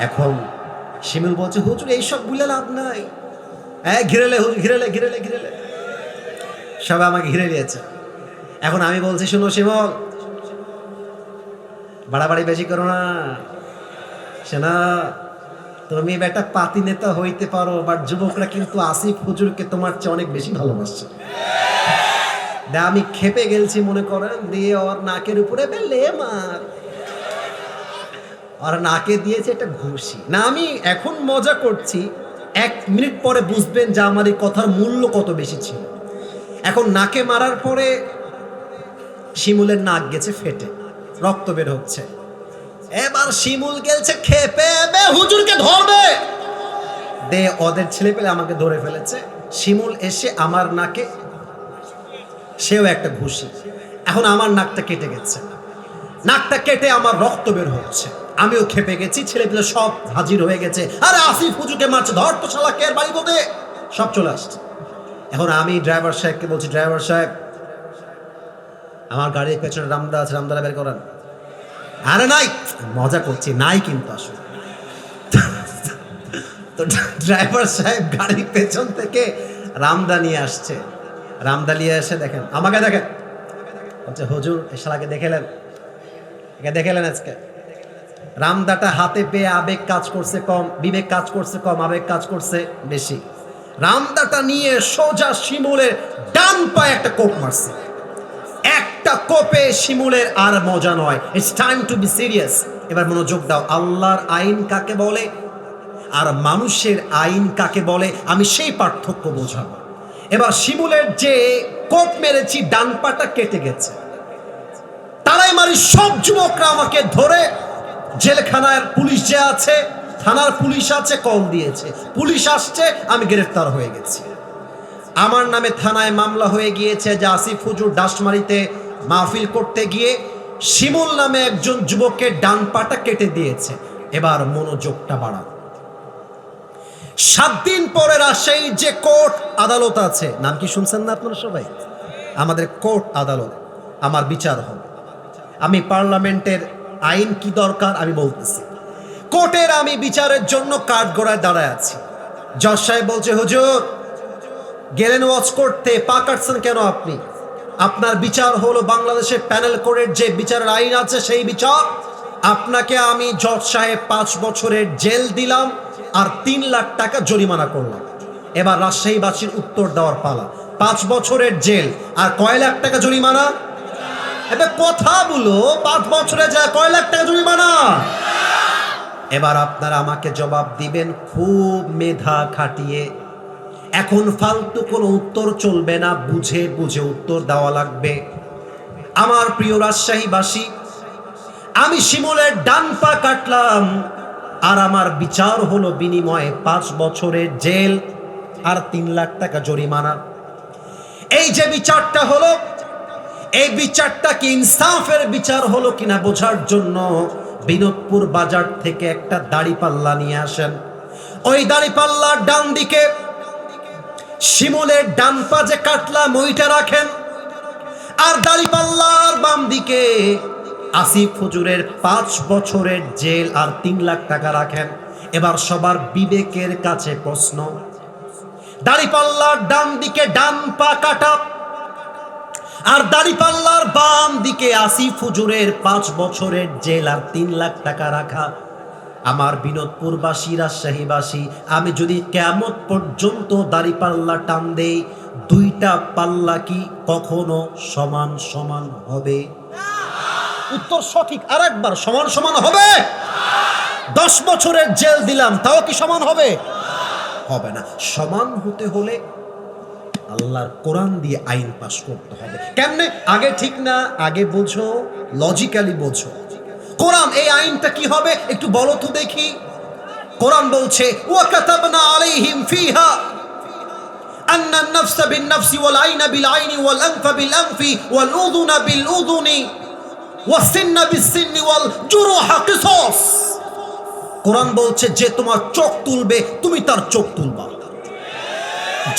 এখন শিমুল বলছে, হুজুর এইসব বলে লাভ নাই, হ্যাঁ ঘিরেলে হুজুর, ঘিরেলে ঘিরেলে ঘিরেলে, সবাই আমাকে ঘিরে নিয়েছে। এখন আমি বলছি, শুনো শিমুল, বাড়াবাড়ি বেশি করো না, শোনা, তুমি বেটা পাতি নেতা হইতে পারো, বাট যুবকরা কিন্তু আসিফ হুজুরকে তোমার চেয়ে অনেক বেশি ভালোবাসছে। আমি খেপে গেলছি মনে করেন, দিয়ে ওর নাকের উপরে বেলে মার, আর নাকে দিয়েছে একটা ঘুষি। না আমি এখন মজা করছি, 1 মিনিট পরে বুঝবেন যে আমার এই কথার মূল্য কত বেশি ছিল। এখন নাকে মারার পরে শিমুলের নাক গেছে ফেটে, রক্ত বের হচ্ছে। এবার শিমুল গেলছে খেপে, হুজুরকে ধরবে, দে ওদের ছেলে পেলে আমাকে ধরে ফেলেছে। শিমুল এসে আমার নাকে, সেও একটা ঘুষি। এখন আমার নাকটা কেটে গেছে, নাকটা কেটে আমার রক্ত বের হচ্ছে, আমিও খেপে গেছি, ছেলে পেলে সব হাজির হয়ে গেছে। আরে আসিফ হুজুরকে মারছে, ধর তো শালা, কে বাড়ি বোধে, সব চলে আসছে। এখন আমি ড্রাইভার সাহেবকে বলছি, ড্রাইভার সাহেব আমার গাড়ির পেছনে রামদা আছে, রামদারা বের করেন। আরে নাই, মজা করছি, নাই কিন্তু আসলে। তো ড্রাইভার সাহেব গাড়ির পেছন থেকে রামদা নিয়ে আসছে, রামদা নিয়ে এসে দেখেন, আমাকে দেখেন, বলছে হুজুর এই শালাকে দেখেলেন, একে দেখেলেন আজকে। রামদাটা হাতে পেয়ে আবেগ কাজ করছে কম, বিবেক কাজ করছে কম, আবেগ কাজ করছে বেশি। রামদাটা নিয়ে সোজা শিমুলের ডান পায়ে একটা কোপ মারছে। একটা কোপে শিমুলের আর মজা নয়, it's time to be serious. এবার মনোযোগ দাও, আল্লাহর আইন কাকে বলে আর মানুষের আইন কাকে বলে, আমি সেই পার্থক্য বোঝাবো। এবার শিমুলের যে কোপ মেরেছি, ডান পাটা কেটে গেছে, তারাই মারি সব যুবকরা আমাকে ধরে জেলখানার পুলিশ যে আছে, থানার পুলিশ আছে, কল দিয়েছে, পুলিশ আসছে, আমি গ্রেফতার হয়ে গেছি। আমার নামে থানায় মামলা হয়ে গিয়েছে যে আসিফ হুজুর ডাসমারিতে মাহফিল করতে গিয়ে শিমুল নামে একজন যুবকের ডান পাটা কেটে দিয়েছে। এবার মনোযোগটা বাড়ান, 7 দিন পরে রাজশাহীর যে কোর্ট আদালত আছে, নাম কি শুনছেন না আপনারা সবাই? আমাদের কোর্ট আদালত, আমার বিচার হবে। আমি পার্লামেন্টের আইন কি দরকার আমি বলতেছি। কোর্টের আমি বিচারের জন্য কাঠগড়ায় দাঁড়ায় আছি। জজ সাহেব বলছে, হুজুর গেলেন ওয়াচ করতে, পা কাটছেন কেন আপনি? আপনার বিচার হলো বাংলাদেশের প্যানেল কোর্টের যে বিচারের আইন আছে সেই বিচার। আপনাকে আমি জজ সাহেব 5 বছরের জেল দিলাম আর 3 লাখ টাকা জরিমানা করলাম। এবার রাজশাহীবাসীর উত্তর দেওয়ার পালা। 5 বছরের জেল আর কয় লাখ টাকা জরিমানা? এটা কথা বলো, 5 বছরে যায় কয় লাখ টাকা জরিমানা? এবার আপনারা আমাকে জবাব দিবেন খুব মেধা খাটিয়ে। এখন ফালতু কোনো উত্তর চলবে না, বুঝে বুঝে উত্তর দেওয়া লাগবে। আমার প্রিয় রাজশাহীবাসী, আমি শিমুলের ডান পা কাটলাম আর আমার বিচার হলো বিনিময়ে 5 বছরের জেল আর 3 লাখ টাকা জরিমানা। এই যে বিচারটা হলো, এই বিচারটা কি ইনসাফের বিচার হলো কিনা বোঝার জন্য বিনোদপুর বাজার থেকে একটা দাড়িপাল্লা নিয়ে আসেন। ওই দাড়িপাল্লার ডান দিকে শিমুলের ডান পা যে কাটলাম ওইটা রাখেন, আর দাড়িপাল্লার বাম দিকে আসিফ হুজুরের 5 বছরের জেল আর 3 লাখ টাকা রাখেন। এবার সবার বিবেকের কাছে প্রশ্ন, দাড়িপাল্লার ডান দিকে ডান পা কাটা আর দাড়িপাল্লার বাম দিকে আসিফ হুজুরের 5 বছরের জেল আর 3 লাখ টাকা রাখা। আমার বিনোদপুরবাসী, রাজশাহীবাসী, আমি যদি কিয়ামত পর্যন্ত দাড়িপাল্লা টান দেই, 2টা পাল্লা কি কখনো সমান সমান হবে? উত্তর সঠিক। আরেকবার, সমান সমান হবে? 10 বছরের জেল দিলাম, তাও কি সমান হবে? হবে না। সমান হতে হলে আল্লাহর কোরআন দিয়ে আইন পাশ করতে হবে। কেমনে? আগে ঠিক না, আগে বোঝো, লজিক্যালি বোঝো। কোরআন এই আইনটা কি হবে একটু বলো তো দেখি। কোরআন বলছে, ওয়া কাতাবনা আলাইহিম ফিহা আন্না আন-নাফসা বিন-নাফসি ওয়াল আইনা বিল-আইনি ওয়াল আনফা বিল-আনফি ওয়াল উযুনা বিল-উযুনি ওয়াস-সিন্না বিস-সিন্নি ওয়াল জুরুহা কিসাস। কোরআন বলছে যে তোমার চোখ তুলবে তুমি তার চোখ তুলবা,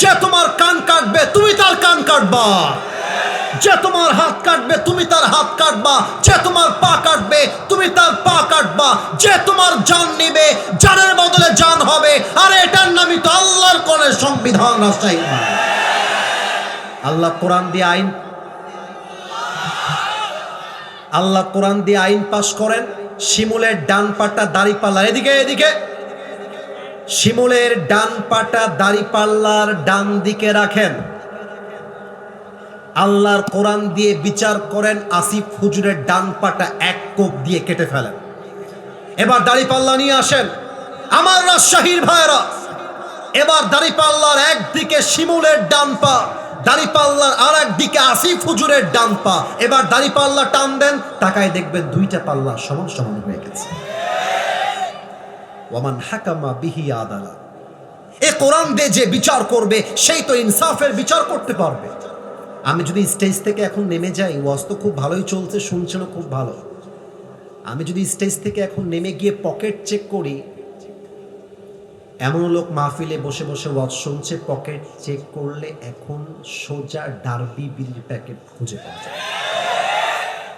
যে তোমার কান কাটবে তুমি তার কান কাটবা, যে তোমার হাত কাটবে তুমি তার হাত কাটবা, যে তোমার পা কাটবে তুমি তার পা কাটবা, যে তোমার জান নিবে জানের বদলে জান হবে। আর এটার নামই তো আল্লাহর কোরআনের সংবিধান। রাষ্ট্রায়ী আল্লাহ কোরআন দিয়ে আইন, আল্লাহ কোরআন দিয়ে আইন পাশ করেন। শিমুলের ডান পাটা দাড়িপাল্লা, এদিকে এদিকে, শিমুলের ডান পাটা দাড়িপাল্লার ডান দিকে রাখেন। আল্লাহর কোরআন দিয়ে বিচার করেন, আসিফ হুজুরের ডান পাটা এক কোপ দিয়ে কেটে ফেলেন। এবার দাড়িপাল্লা নিয়ে আসেন আমার রাজশাহীর ভাইরা। এবার দাড়িপাল্লার একদিকে শিমুলের ডান পা, দাড়িপাল্লার আর একদিকে আসিফ হুজুরের ডান পা। এবার দাড়িপাল্লা টান দেন, তাকায় দেখবেন দুইটা পাল্লা সমান সমান হয়ে গেছে। ওয়ামান হাকামা বিহি আদালা, এ কোরআন দিয়ে যে বিচার করবে সেই তো ইনসাফের বিচার করতে পারবে। আমি যদি স্টেজ থেকে এখন নেমে যাই, ওয়াজ তো খুব ভালোই চলছে, শুনছেন খুব ভালো। আমি যদি স্টেজ থেকে এখন নেমে গিয়ে পকেট চেক করি, এমন লোক মাহফিলে বসে বসে ওয়াজ শুনছে, পকেট চেক করলে এখন সোজা ডার্বি বিড়ির প্যাকেট খুঁজে পাওয়া যায়।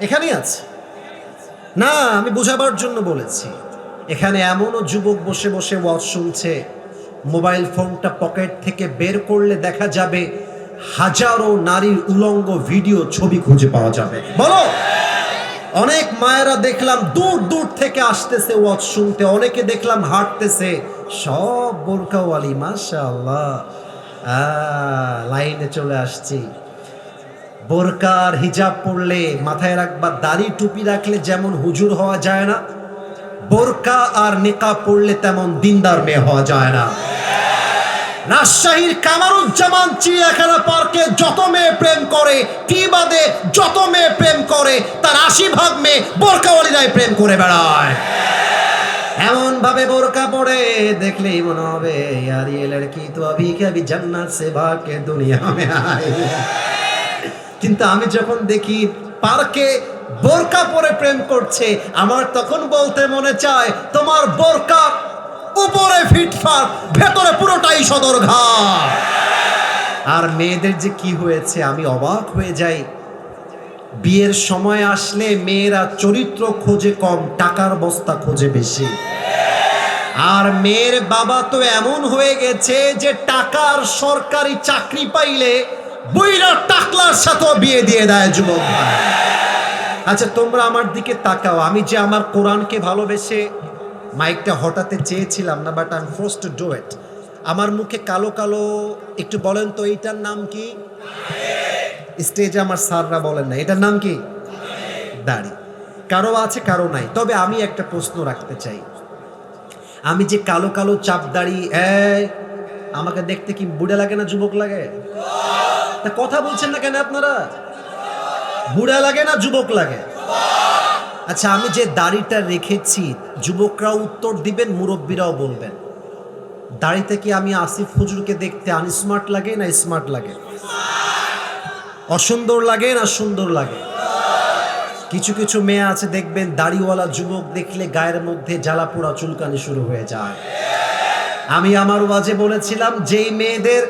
এখানেই আছে না, আমি বোঝাবার জন্য বলেছি। এখানে এমনও যুবক বসে বসে ওয়াজ শুনছে, মোবাইল ফোনটা পকেট থেকে বের করলে দেখা যাবে হাজারো নারীর উলঙ্গ ভিডিও ছবি খুঁজে পাওয়া যাবে। বলো, অনেক মায়েরা দেখলাম দূর দূর থেকে আসতেছে ওয়াজ শুনতে, অনেকে দেখলাম হাঁটতেছে, সব বোরকাওয়ালি, মাশাআল্লাহ। লাইনে চলে আসছি। বোরকার হিজাব পরলে, মাথায় রাখবা দাড়ি টুপি রাখলে যেমন হুজুর হওয়া যায় না, বোরকা আর নিকাব পরলে তেমন দিনদার মেয়ে হওয়া যায় না। রাজশাহীর কামারুজ্জামান চিড়িয়াখানা পার্কে যত মেয়ে প্রেম করে, কি বাদে যত মেয়ে প্রেম করে, তার 80% মেয়ে বোরকাওয়ালিরাই প্রেম করে বেড়ায়। এমন ভাবে বোরকা পরে দেখলেই মনে হবে यार ये लड़की तो अभी के अभी जन्नत से भाग के दुनिया में आई। কিন্তু আমি যখন দেখি পার্কে বোরকা পরে প্রেম করছে, আমার তখন বলতে মনে চায় তোমার বোরকা উপরে ফিটফাট, ভেতরে পুরোটাই সদরঘাট। আর মেয়েদের যে কি হয়েছে আমি অবাক হয়ে যাই। বিয়ের সময় আসলে মেয়েরা চরিত্র খোঁজে কম, টাকার বস্তা খোঁজে বেশি। আর মেয়ের বাবা তো এমন হয়ে গেছে যে টাকার সরকারি চাকরি পাইলে বুইরা টাকলার সাথে বিয়ে দিয়ে দেয় যুবক ভাই। আচ্ছা তোমরা আমার দিকে তাকাও, আমি যে আমার কোরআনকে ভালোবেসে মাইকটা হঠাতে চেয়েছিলাম না, but I am forced to do it. আমার মুখে কালো কালো একটু বলেন তো, এইটার নাম কি? স্টেজে আমার স্যাররা বলেন না, এটার নাম কি? দাড়ি। কারো আছে কারো নাই, তবে আমি একটা প্রশ্ন রাখতে চাই। আমি যে কালো কালো চাপ দাড়ি, আমাকে দেখতে কি বুড়া লাগে না যুবক লাগে? তা কথা বলছেন না কেন আপনারা? বুড়া লাগে না যুবক লাগে? আচ্ছা আমি যে দাড়িটা রেখেছি, যুবকরাও উত্তর দিবেন, মুরব্বীরাও বলবেন, দাড়িতে কি আমি আসিফ হুজুরকে দেখতে আনস্মার্ট লাগে না স্মার্ট লাগে? অসুন্দর লাগে না সুন্দর লাগে? কিছু কিছু মেয়ে আছে দেখবেন দাড়িওয়ালা যুবক দেখলে গায়ের মধ্যে জ্বালা পোড়া চুলকানি শুরু হয়ে যায়। আমি আমার ওয়াজে বলেছিলাম, যেই মেয়েদের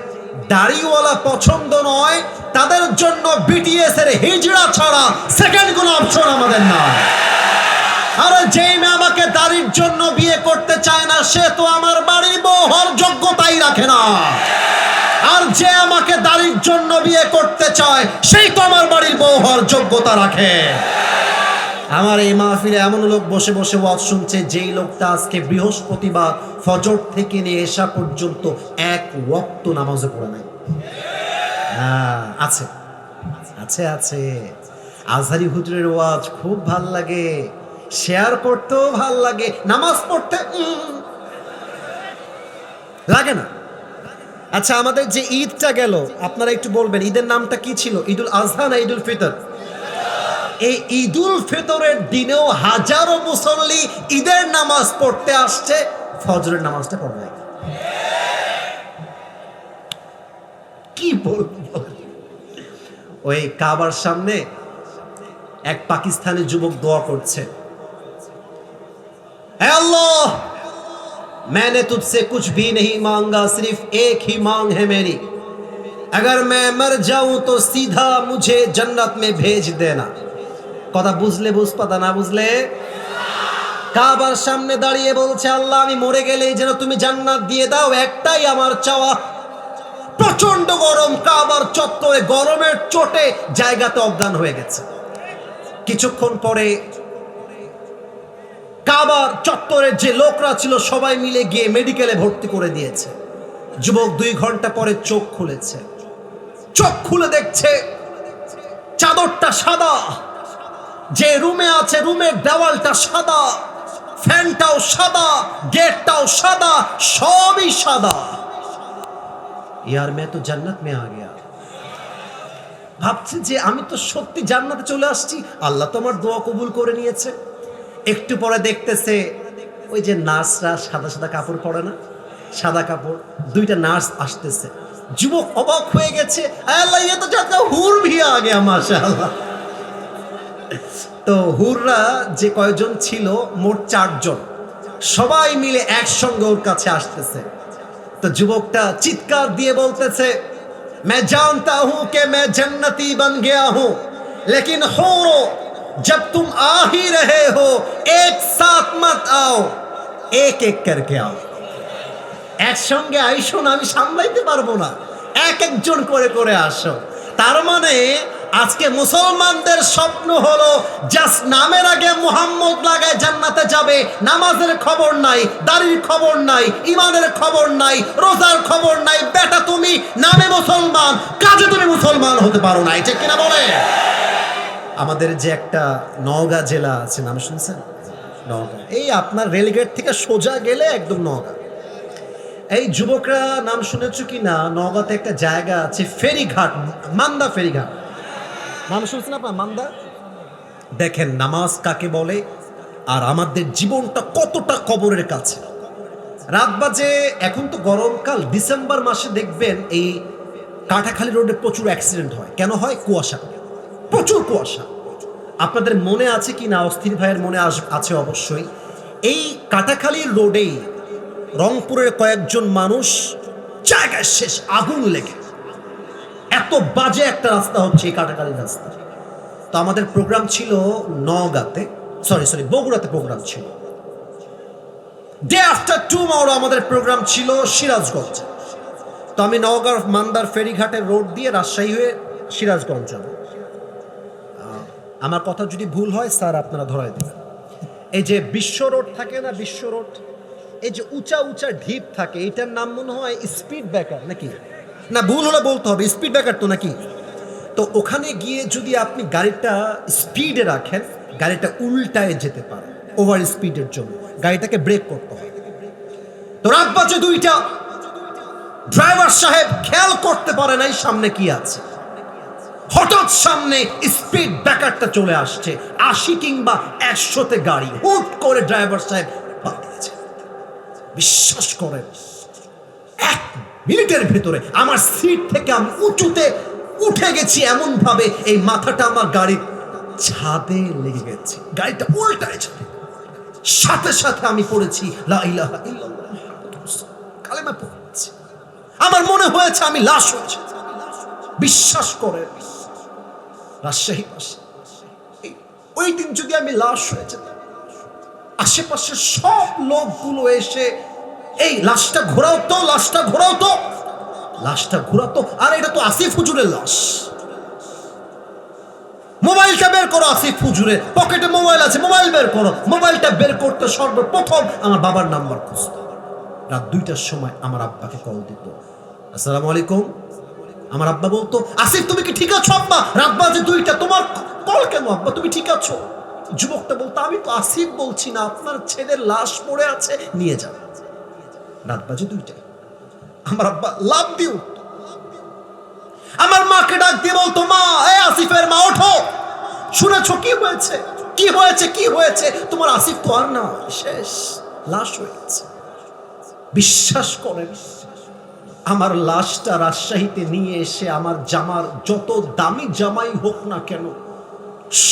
দাড়িওয়ালা পছন্দ নয় তাদের জন্য বিটিএস এর হিজড়া ছাড়া সেকেন্ড কোনো অপশন আমাদের নয়। আর যেই মেয়ে আমাকে দাড়ির জন্য বিয়ে করতে চায় না, সে তো আমার বাড়ির বউ হওয়ার যোগ্যতাই রাখে না। আর যে আমাকে দাড়ির জন্য বিয়ে করতে চায়, সেই তো আমার বাড়ির বউ হওয়ার যোগ্যতা রাখে। আমার এই মাহফিলে এমন লোক বসে বসে ওয়াজ শুনছে, যেই লোকটা আজকে বৃহস্পতিবার ফজর থেকে নিয়ে এশা পর্যন্ত এক ওয়াক্ত নামাজও পড়ে নাই। আছে আছে আছে। আজহারি হুজুরের ওয়াজ খুব ভাল লাগে, শেয়ার করতেও ভাল লাগে, নামাজ পড়তে লাগে না। আচ্ছা আমাদের যে ঈদটা গেল, আপনারা একটু বলবেন ঈদের নামটা কি ছিল? ঈদুল আজহা না ঈদুল ফিতর? এই ঈদুল ফিতরের দিনেও হাজারো মুসল্লি ঈদের নামাজ পড়তে আসছে, ফজরের নামাজটা পড়ে নাই। কি বলবো? ওই কাবার সামনে এক পাকিস্তানি যুবক দোয়া করছে, হে আল্লাহ मैंने तुझसे कुछ भी नहीं मांगा, सिर्फ एक ही मांग है मेरी, अगर मैं मर जाऊं तो सीधा मुझे जन्नत में भेज देना। কথা বুঝলে বুঝ পাতা না বুঝলে কাবার সামনে দাঁড়িয়ে বলছে, আল্লাহ আমি মরে গেলেই যেন তুমি জান্নাত দিয়ে দাও, একটাই আমার চাওয়া। প্রচন্ড গরম, কাবার চত্বরে গরমের চোটে জায়গাতে অজ্ঞান হয়ে গেছে। কিছুক্ষণ পরে কাবার চত্বরে যে লোকরা ছিল সবাই মিলে গিয়ে মেডিকেলে ভর্তি করে দিয়েছে। যুবক 2 ঘন্টা পরে চোখ খুলেছে। চোখ খুলে দেখছে চাদরটা সাদা, যে রুমে আছে রুমের দেওয়ালটা সাদা, ফ্যানটাও সাদা, গেটটাও সাদা, সবই সাদা। यार मैं तो जन्नत में आ गया। ভাবছি যে আমি তো সত্যি জান্নাতে চলে আসছি, আল্লাহ তো আমার দোয়া কবুল করে নিয়েছে। একটু পরে দেখতেছে ওই যে নার্সরা সাদা সাদা কাপড় পরে না, সাদা কাপড়, 2টা নার্স আসতেছে। যুবক অবাক হয়ে গেছে, আল্লাহ ये तो जाता হুর भी आ गया माशाअल्लाह। তো হুররা যে কয়জন ছিল মোট 4 জন, সবাই মিলে একসঙ্গে ওর কাছে আসতেছে। তো যুবকটা চিৎকার দিয়ে বলতেছে, मैं जानता हूं कि मैं जन्नती बन गया हूं, लेकिन हूरो जब तुम आ ही रहे हो एक साथ मत आओ, एक एक करके आओ। একসঙ্গে আইসো না, আমি সামলাইতে পারবো না, এক একজন করে করে আসো। তার মানে আজকে মুসলমানদের স্বপ্ন হলো জাস্ট নামের আগে মুহাম্মদ লাগায় জান্নাতে যাবে, নামাজের খবর নাই, দাড়ির খবর নাই, ইমানের খবর নাই, রোজার খবর নাই। বেটা তুমি নামে মুসলমান, কাজে তুমি মুসলমান হতে পারো না, ঠিক কিনা বলে? আমাদের যে একটা নওগাঁ জেলা আছে, নাম শুনছেন? নওগাঁ, এই আপনার রেলগেট থেকে সোজা গেলে একদম নওগাঁ। এই যুবকরা নাম শুনেছো কি না, নওগাঁতে একটা জায়গা আছে ফেরিঘাট, মান্দা ফেরিঘাট, নাম শুনছেন আপনার? মান্দা। দেখেন নামাজ কাকে বলে আর আমাদের জীবনটা কতটা কবরের কাছে। রাত বাজে, এখন তো গরমকাল, ডিসেম্বর মাসে দেখবেন এই কাটাখালী রোডে প্রচুর অ্যাক্সিডেন্ট হয়। কেন হয়? কুয়াশা, প্রচুর কুয়াশা। আপনাদের মনে আছে কি না, অস্থির ভাইয়ের মনে আছে অবশ্যই, এই কাটাখালী রোডেই রংপুরের কয়েকজন মানুষ জায়গায় শেষ, আগুন লেগে। এত বাজে একটা রাস্তা হচ্ছে এই কাটাখালী রাস্তা। তো আমাদের প্রোগ্রাম ছিল নওগাঁতে, সরি বগুড়াতে প্রোগ্রাম ছিল। ডে আফটার টুমরো আমাদের প্রোগ্রাম ছিল সিরাজগঞ্জ। তো আমি নওগাঁর মান্দার ফেরিঘাটের রোড দিয়ে রাজশাহী হয়ে সিরাজগঞ্জ যাব। আমার কথা যদি ভুল হয় স্যার আপনারা ধরাই দেবেন। এই যে বিশ্ব রোড থাকে না, বিশ্ব রোড, এই যে উঁচা উঁচা ঢিপ থাকে, এটার নাম মনে হয় স্পিড ব্রেকার নাকি? না, ভুল হলে বলতে হবে, স্পিড ব্রেকার তো নাকি? তো ওখানে গিয়ে যদি আপনি গাড়িটা স্পিডে রাখেন, গাড়িটা উল্টায় যেতে পারে ওভার স্পিডের জন্য, গাড়িটাকে ব্রেক করতে হয়। তো রাত বাজে 2টা, ড্রাইভার সাহেব খেয়াল করতে পারে নাই সামনে কি আছে। হঠাৎ সামনে স্পিড ব্রেকারটা চলে আসছে, 80 কিংবা 100-তে গাড়ি, হুট করে ড্রাইভার সাহেব পা দিয়েছে। বিশ্বাস করেন 1 মিনিটের ভিতরে আমার সিট থেকে আমি উঁচুতে উঠে গেছি, এমন ভাবে এই মাথাটা আমার গাড়ির ছাদে লেগে গেছে, গাড়িটা উল্টায় যাবে। সাথে সাথে আমি পড়েছি লা ইলাহা ইল্লাল্লাহ মুহাম্মাদুর রাসূলুল্লাহ, কালেমা পড়েছি। আমার মনে হয়েছে আমি লাশ হয়েছি। বিশ্বাস করেন রাজশাহী পাশে ওই দিন যদি আমি লাশ হয়ে যেতাম, আশেপাশে সব লোকগুলো এসে এই লাশটা ঘোরাও তো, লাশটা ঘোরাও তো, লাশটা ঘোরাতো। আর এটা তো আসিফ হুজুরের লাশ। মোবাইলটা বের করো, আসিফ হুজুরের পকেটে মোবাইল আছে, মোবাইল বের করো। মোবাইলটা বের করতে সর্বপ্রথম আমার বাবার নাম্বার খুঁজতো। রাত 2টার সময় আমার আব্বাকে কল দিত, আসসালামু আলাইকুম। আমার আব্বা বলতো, আসিফ তুমি কি ঠিক আছো আব্বা? রাত বাজে 2টা, তোমার কল কেন আব্বা, তুমি ঠিক আছো? যুবকটা বলতো, আমি তো আসিফ বলছি না, আপনার ছেলের লাশ পড়ে আছে, নিয়ে যান। রাত বাজে 2টা, আমার আব্বা লাভ দিয়ে উঠতো। আমার মাকে ডাক দিয়ে বলতো, মা, এই আসিফের মা, ওঠো, শুনেছো কি হয়েছে? কি হয়েছে? কি হয়েছে? তোমার আসিফ তো আর না, শেষ, লাশ হয়ে গেছে। বিশ্বাস করেন আমার লাশটা রাজশাহীতে নিয়ে এসে আমার জামার, যত দামি জামাই হোক না কেন,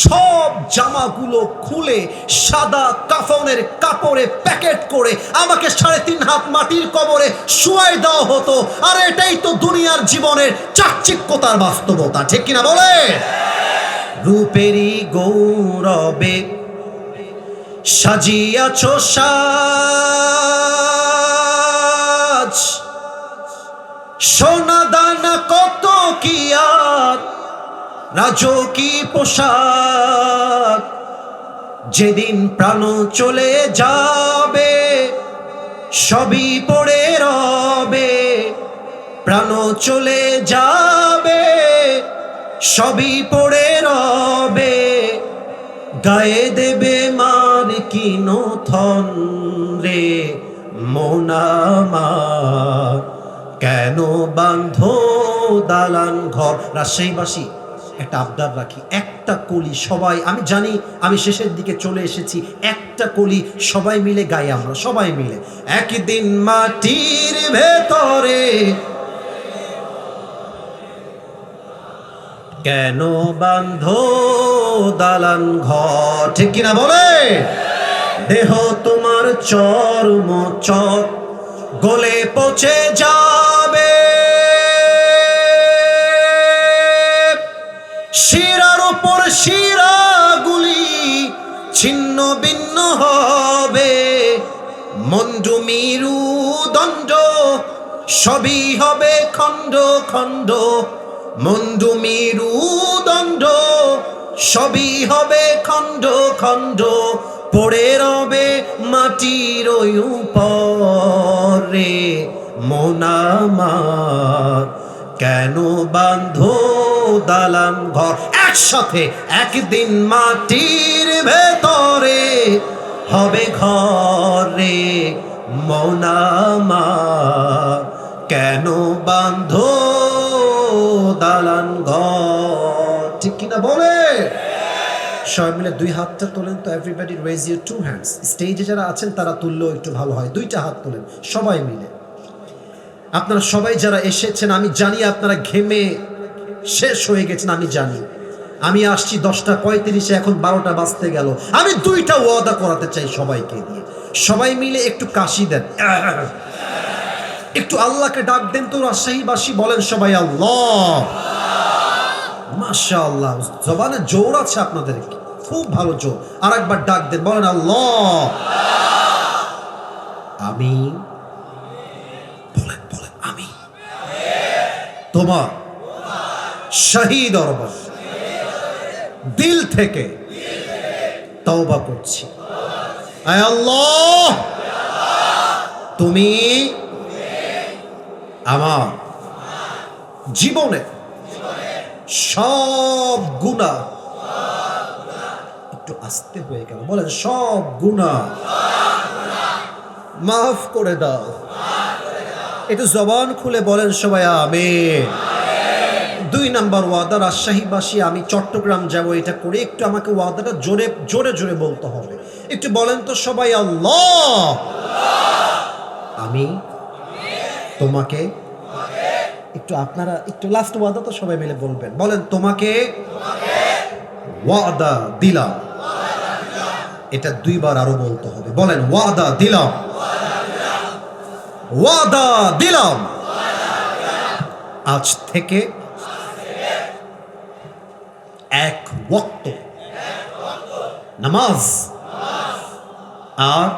সব জামাগুলো খুলে সাদা কাফনের কাপড়ে প্যাকেট করে আমাকে 3.5 হাত মাটির কবরে শুয়াই দেওয়া হতো। আর এটাই তো দুনিয়ার জীবনের চাকচিক্যতার বাস্তবতা, ঠিক কিনা বলে? রূপেরই গৌরবে সাজিয়াছ সাজ, সোনা দানা কত কি আর রাজকী পোশাক, যেদিন প্রাণ চলে যাবে সবই পড়ে রবে, প্রাণ চলে যাবে সবই পড়ে রবে, গায়ে দেবে মার কি নথন রে মন আমার, কেন বাঁধো দালান ঘর। রাজশাহীবাসী একটা আবদার রাখি, একটা কলি সবাই, আমি জানি আমি শেষের দিকে চলে এসেছি, একটা কলি সবাই মিলে গাই আমরা, সবাই মিলে। একদিন মাটির ভেতরে কেন বাঁধো দালান ঘর, ঠিক কিনা বলে? দেহ তোমার চর্ম চক গলে পচে যাবে, শিরার উপর শিরাগুলি ছিন্ন ভিন্ন হবে, মঞ্জু মিরু দণ্ড সবই হবে খণ্ড খণ্ড, মঞ্জু মিরু দণ্ড সবই হবে খণ্ড খণ্ড, পড়ে রবে মাটির উপরে মন আমার, কেন বাঁধো দালান ঘর। একসাথে একদিন মাটির ভেতরে হবে ঘরে মন আমার, কেন বাঁধো দালান ঘর, ঠিক কিনা বলে? সবাই মিলে 2 হাতটা তোলেন তো, এভরিবডি রেজ ইউর 2 হ্যান্ডস। স্টেজে যারা আছেন তারা তুললেও একটু ভালো হয়, 2টা হাত তোলেন সবাই মিলে। আপনারা সবাই যারা এসেছেন আমি জানি আপনারা ঘেমে শেষ হয়ে গেছেন, আমি জানি। আমি আসছি 10:35, এখন 12টা বাজতে গেল। আমি 2টা ওয়াদা করাতে চাই সবাইকে দিয়ে। সবাই মিলে একটু কাশি দেন, একটু আল্লাহকে ডাক দেন তো। রাজশাহীবাসী বলেন সবাই আল্লাহ। মাশাআল্লাহ, জবানে জোর আছে আপনাদের, খুব ভালো জোর। আর একবার ডাক দেন, বলেন আল্লাহ। আমি বলেন বলেন আমি তোমার শাহী দরবার দিল থেকে তওবা করছি। আয় আল্লাহ, তুমি আমার জীবনে সব গুনাহ, একটু আস্তে হয়ে গেল, বলেন সব গুনাহ মাফ করে দাও। একটু জবান খুলে বলেন সবাই আমিন। 2 নাম্বার ওয়াদা, রাজশাহীবাসী আমি চট্টগ্রাম যাব, এটা করে একটু আমাকে ওয়াদাটা জোরে জোরে জোরে বলতে হবে। একটু বলেন তো সবাই আল্লাহ। আমি তোমাকে, একটু আপনারা একটু লাস্ট ওয়াদা তো সবাই মিলে বলবেন, বলেন তোমাকে ওয়াদা দিলাম। এটা 2 বার আরো বলতে হবে, বলেন ওয়াদা দিলাম, ওয়াদা দিলাম, আজ থেকে 1 ওয়াক্ত নামাজ। আর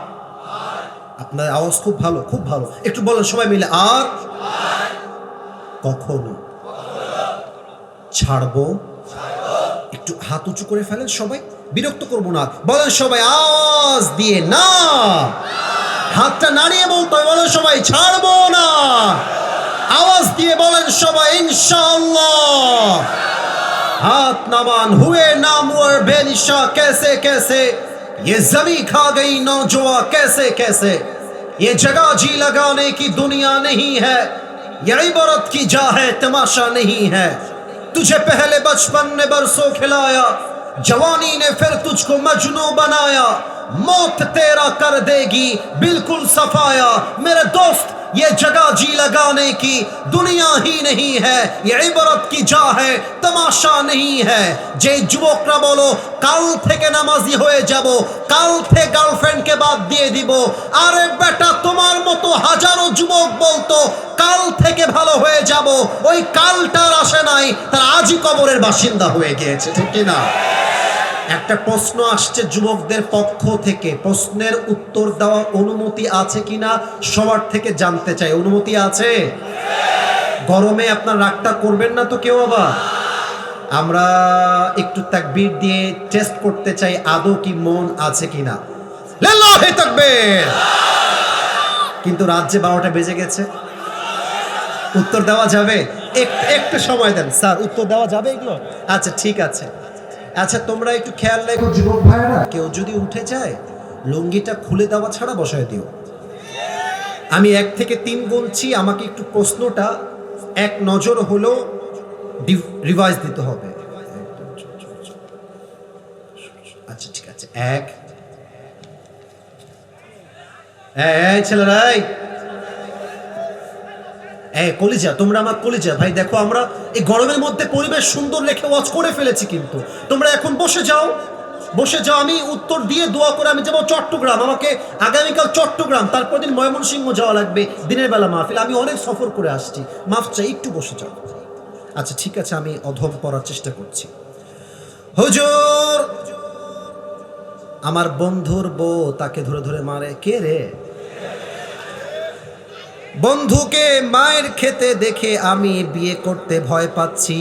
আপনার আওয়াজ খুব ভালো, খুব ভালো, একটু বলেন সবাই মিলে, আর কখনো ছাড়বো। একটু হাত উঁচু করে ফেলেন সবাই, বিরক্ত করবো না। বলেন সবাই আওয়াজ দিয়ে না, হাতটা নাড়িয়ে বলতে হয়, বলেন সবাই ছাড়বো না। আওয়াজ দিয়ে বলেন সবাই ইনশাআল্লাহ। हाथ नमान हुए नामवर बेनिशा, कैसे कैसे ये जमी खा गई नौजवा, कैसे कैसे ये जगह जी लगाने की दुनिया नहीं है, ये इबारत की जा है तमाशा नहीं है। तुझे पहले बचपन ने बरसों खिलाया, जवानी ने फिर तुझको मजनू बनाया, मौत तेरा कर देगी बिल्कुल सफाया। मेरे दोस्त ये जगह जी लगाने की दुनिया ही नहीं है, ये इबरत की जा है, तमाशा नहीं है। যে যুবকরা বলো কাল থেকে নামাজি হয়ে যাব, কাল থেকে গার্লফ্রেন্ডকে বাদ দিয়ে দিব, আরে বেটা তোমার মতো হাজারো যুবক বলতো কাল থেকে ভালো হয়ে যাব, ওই কালটার আসে নাই, তার আজই কবরের বাসিন্দা হয়ে গিয়েছে, ঠিক কি না? একটা প্রশ্ন আসছে যুবকদের পক্ষ থেকে, প্রশ্নের উত্তর দেওয়ার অনুমতি আছে কিনা সবার থেকে জানতে চাই। অনুমতি আছে? গরমে আপনার রাগটা করবেন না তো কেউ আবার? আমরা একটু তাকবীর দিয়ে টেস্ট করতে চাই আদৌ কি মন আছে কিনা। লিল্লাহি তাকবীর। কিন্তু রাত যে 12টা বেজে গেছে, উত্তর দেওয়া যাবে? একটু সময় দেন স্যার, উত্তর দেওয়া যাবে এগুলো? আচ্ছা ঠিক আছে। আচ্ছা তোমরা একটু খেয়াল রাখো যুবক ভাইরা, কেউ যদি উঠে যায় লুঙ্গিটা খুলে দেওয়া ছাড়া বসায় দিও। আমি 1 থেকে 3 গুনছি, আমাকে একটু প্রশ্নটা এক নজর হলো রিভাইজ দিতে হবে। আচ্ছা ঠিক আছে। 1, এই ছেলেরা, কলিজা, তোমরা আমার কলিজা ভাই, দেখো আমরা এই গরমের মধ্যে পরিবেশ সুন্দর রেখে ওয়াচ করে ফেলেছি, কিন্তু তোমরা এখন বসে যাও, বসে যাও। আমি উত্তর দিয়ে দোয়া করে আমি যাবো চট্টগ্রাম, আমাকে আগামীকাল চট্টগ্রাম, তারপর দিন ময়মনসিংহ যাওয়া লাগবে, দিনের বেলা মাহফিল। আমি অনেক সফর করে আসছি, মাফ চাই, একটু বসে যাও। আচ্ছা ঠিক আছে, আমি অধম করার চেষ্টা করছি। হুজুর, আমার বন্ধুর বউ তাকে ধরে ধরে মারে। কে রে? বন্ধুকে মায়ের খেতে দেখে আমি বিয়ে করতে ভয় পাচ্ছি।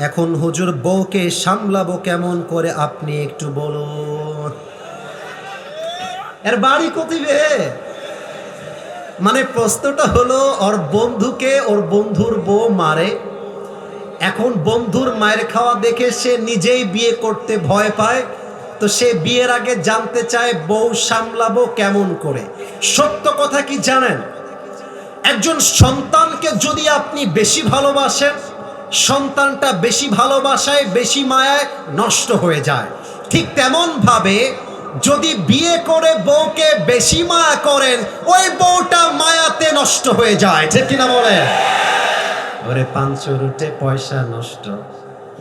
এখন হুজুর বউকে সামলাবো কেমন করে, আপনি একটু বলুন। এর বাড়ি কোথায়? মানে প্রশ্নটা হলো ওর বন্ধুকে ওর বন্ধুর বউ মারে, এখন বন্ধুর মায়ের খাওয়া দেখে সে নিজেই বিয়ে করতে ভয় পায়, তো সে বিয়ের আগে জানতে চায় বউ সামলাবো কেমন করে। সত্য কথা কি জানেন? একজন সন্তানকে যদি আপনি বেশি ভালোবাসেন, সন্তানটা বেশি ভালোবাসায় বেশি মায়ায় নষ্ট হয়ে যায়। ঠিক তেমন ভাবে যদি বিয়ে করে বউকে বেশি মায়া করেন, ওই বউটা মায়াতে নষ্ট হয়ে যায়, ঠিক কিনা বলেন? ওরে পাঁচর উঠে পয়সা নষ্ট,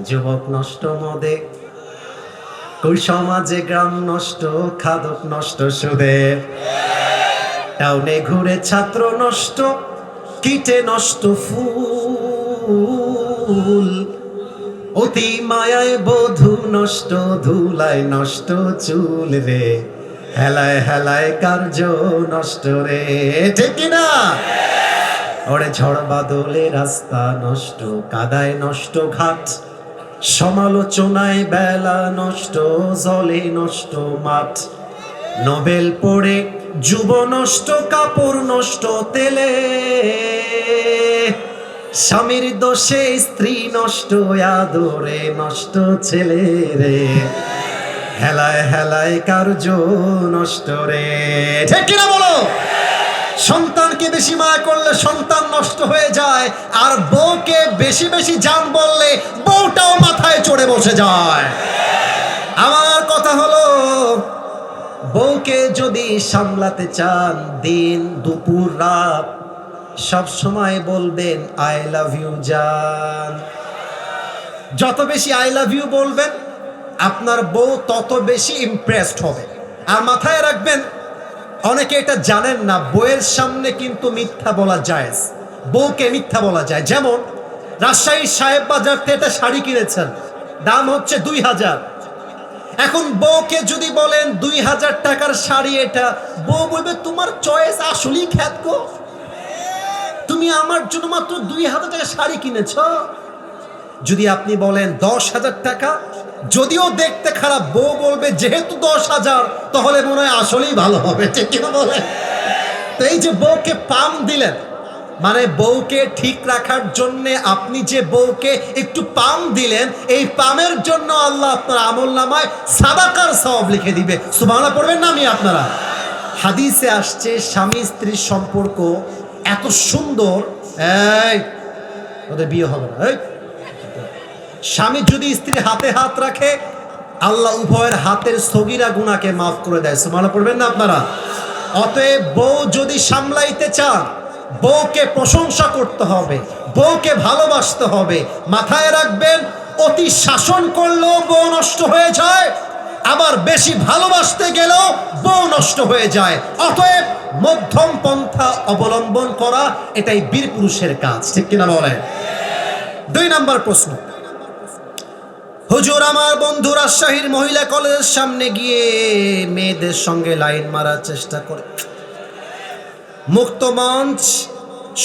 যুবক নষ্ট মদে, কই সমাজে গ্রাম নষ্ট, খাদক নষ্ট সুদে, টাউনে ঘুরে ছাত্র নষ্ট, কীটে নষ্ট ফুল, অতি মায়ায় বধূ নষ্ট, ধুলায় নষ্ট চুল রে, হেলায় হেলায় কার্য নষ্ট রে, ঠিক কিনা? ওরে ঝড় বাদলে রাস্তা নষ্ট, কাদায় নষ্ট ঘাট, সমালোচনায় বেলা নষ্ট, জলে নষ্ট মাঠ, নোবেল পড়ে যুব নষ্ট, কাপড় নষ্ট তেলে, স্বামীর দোষে স্ত্রী নষ্ট, আদরে নষ্ট ছেলে রে, হেলায় হেলায় কার্য নষ্ট রে, ঠিক কিনা বলো? সন্তানকে বেশি মায়া করলে সন্তান নষ্ট হয়ে যায়, আর বউকে বেশি বেশি জান বললে বউটাও মাথায় চড়ে বসে যায়। আমার কথা হলো, বউকে যদি সামলাতে চান দিন দুপুর রাত সব সময় বলবেন আই লাভ ইউ জান। যত বেশি আই লাভ ইউ বলবেন আপনার বউ তত বেশি ইমপ্রেসড হবে। আর মাথায় রাখবেন, অনেকে এটা জানেন না, বউয়ের সামনে কিন্তু মিথ্যা বলা যায়, বউকে মিথ্যা বলা যায়। যেমন রাজশাহী সাহেব বাজার থেকে একটা শাড়ি কিনেছেন, দাম হচ্ছে 2000। এখন বউকে যদি বলেন 2000 টাকার শাড়ি এটা, বউ বলবে তোমার চয়েস আসলেই খ্যাত গো, তুমি আমার জন্য মাত্র 2000 টাকা শাড়ি কিনেছ। যদি আপনি বলেন 10,000 টাকা, যদিও দেখতে খারাপ, বউ বলবে যেহেতু 10,000 তাহলে মনে হয় আসলেই ভালো হবে, ঠিক কিনা বলেন? তো এই যে বউকে পাম দিলেন, মানে বউকে ঠিক রাখার জন্য আপনি যে বউকে একটু পাম দিলেন, এই পামের জন্য আল্লাহ আপনার আমলনামায় সাদাকার সওয়াব লিখে দিবে। সুবহানাল্লাহ পড়বেন না? আমি আপনারা হাদিসে আসছে স্বামী স্ত্রীর সম্পর্ক এত সুন্দর, এই ওদের বিয়ে হবে না। এই স্বামী যদি স্ত্রীর হাতে হাত রাখে, আল্লাহ উভয়ের হাতের সগীরা গুনাহকে মাফ করে দেয়। সুবহানাল্লাহ পড়বেন না আপনারা? অতএব বউ যদি সামলাইতে চান, বউকে প্রশংসা করতে হবে, বউকে ভালোবাসতে হবে। মাথায় রাখবেন, অতি শাসন করলেও বউ নষ্ট হয়ে যায়, আবার বেশি ভালোবাসতে গেলেও বউ নষ্ট হয়ে যায়। অতএব মধ্যম পন্থা অবলম্বন করা, এটাই বীর পুরুষের কাজ, ঠিক কিনা বলেন? 2 নম্বর প্রশ্ন, হুজুর আমার বন্ধু রাজশাহীর মহিলা কলেজের সামনে গিয়ে মেয়েদের সঙ্গে লাইন মারার চেষ্টা করে। মুক্ত মঞ্চ,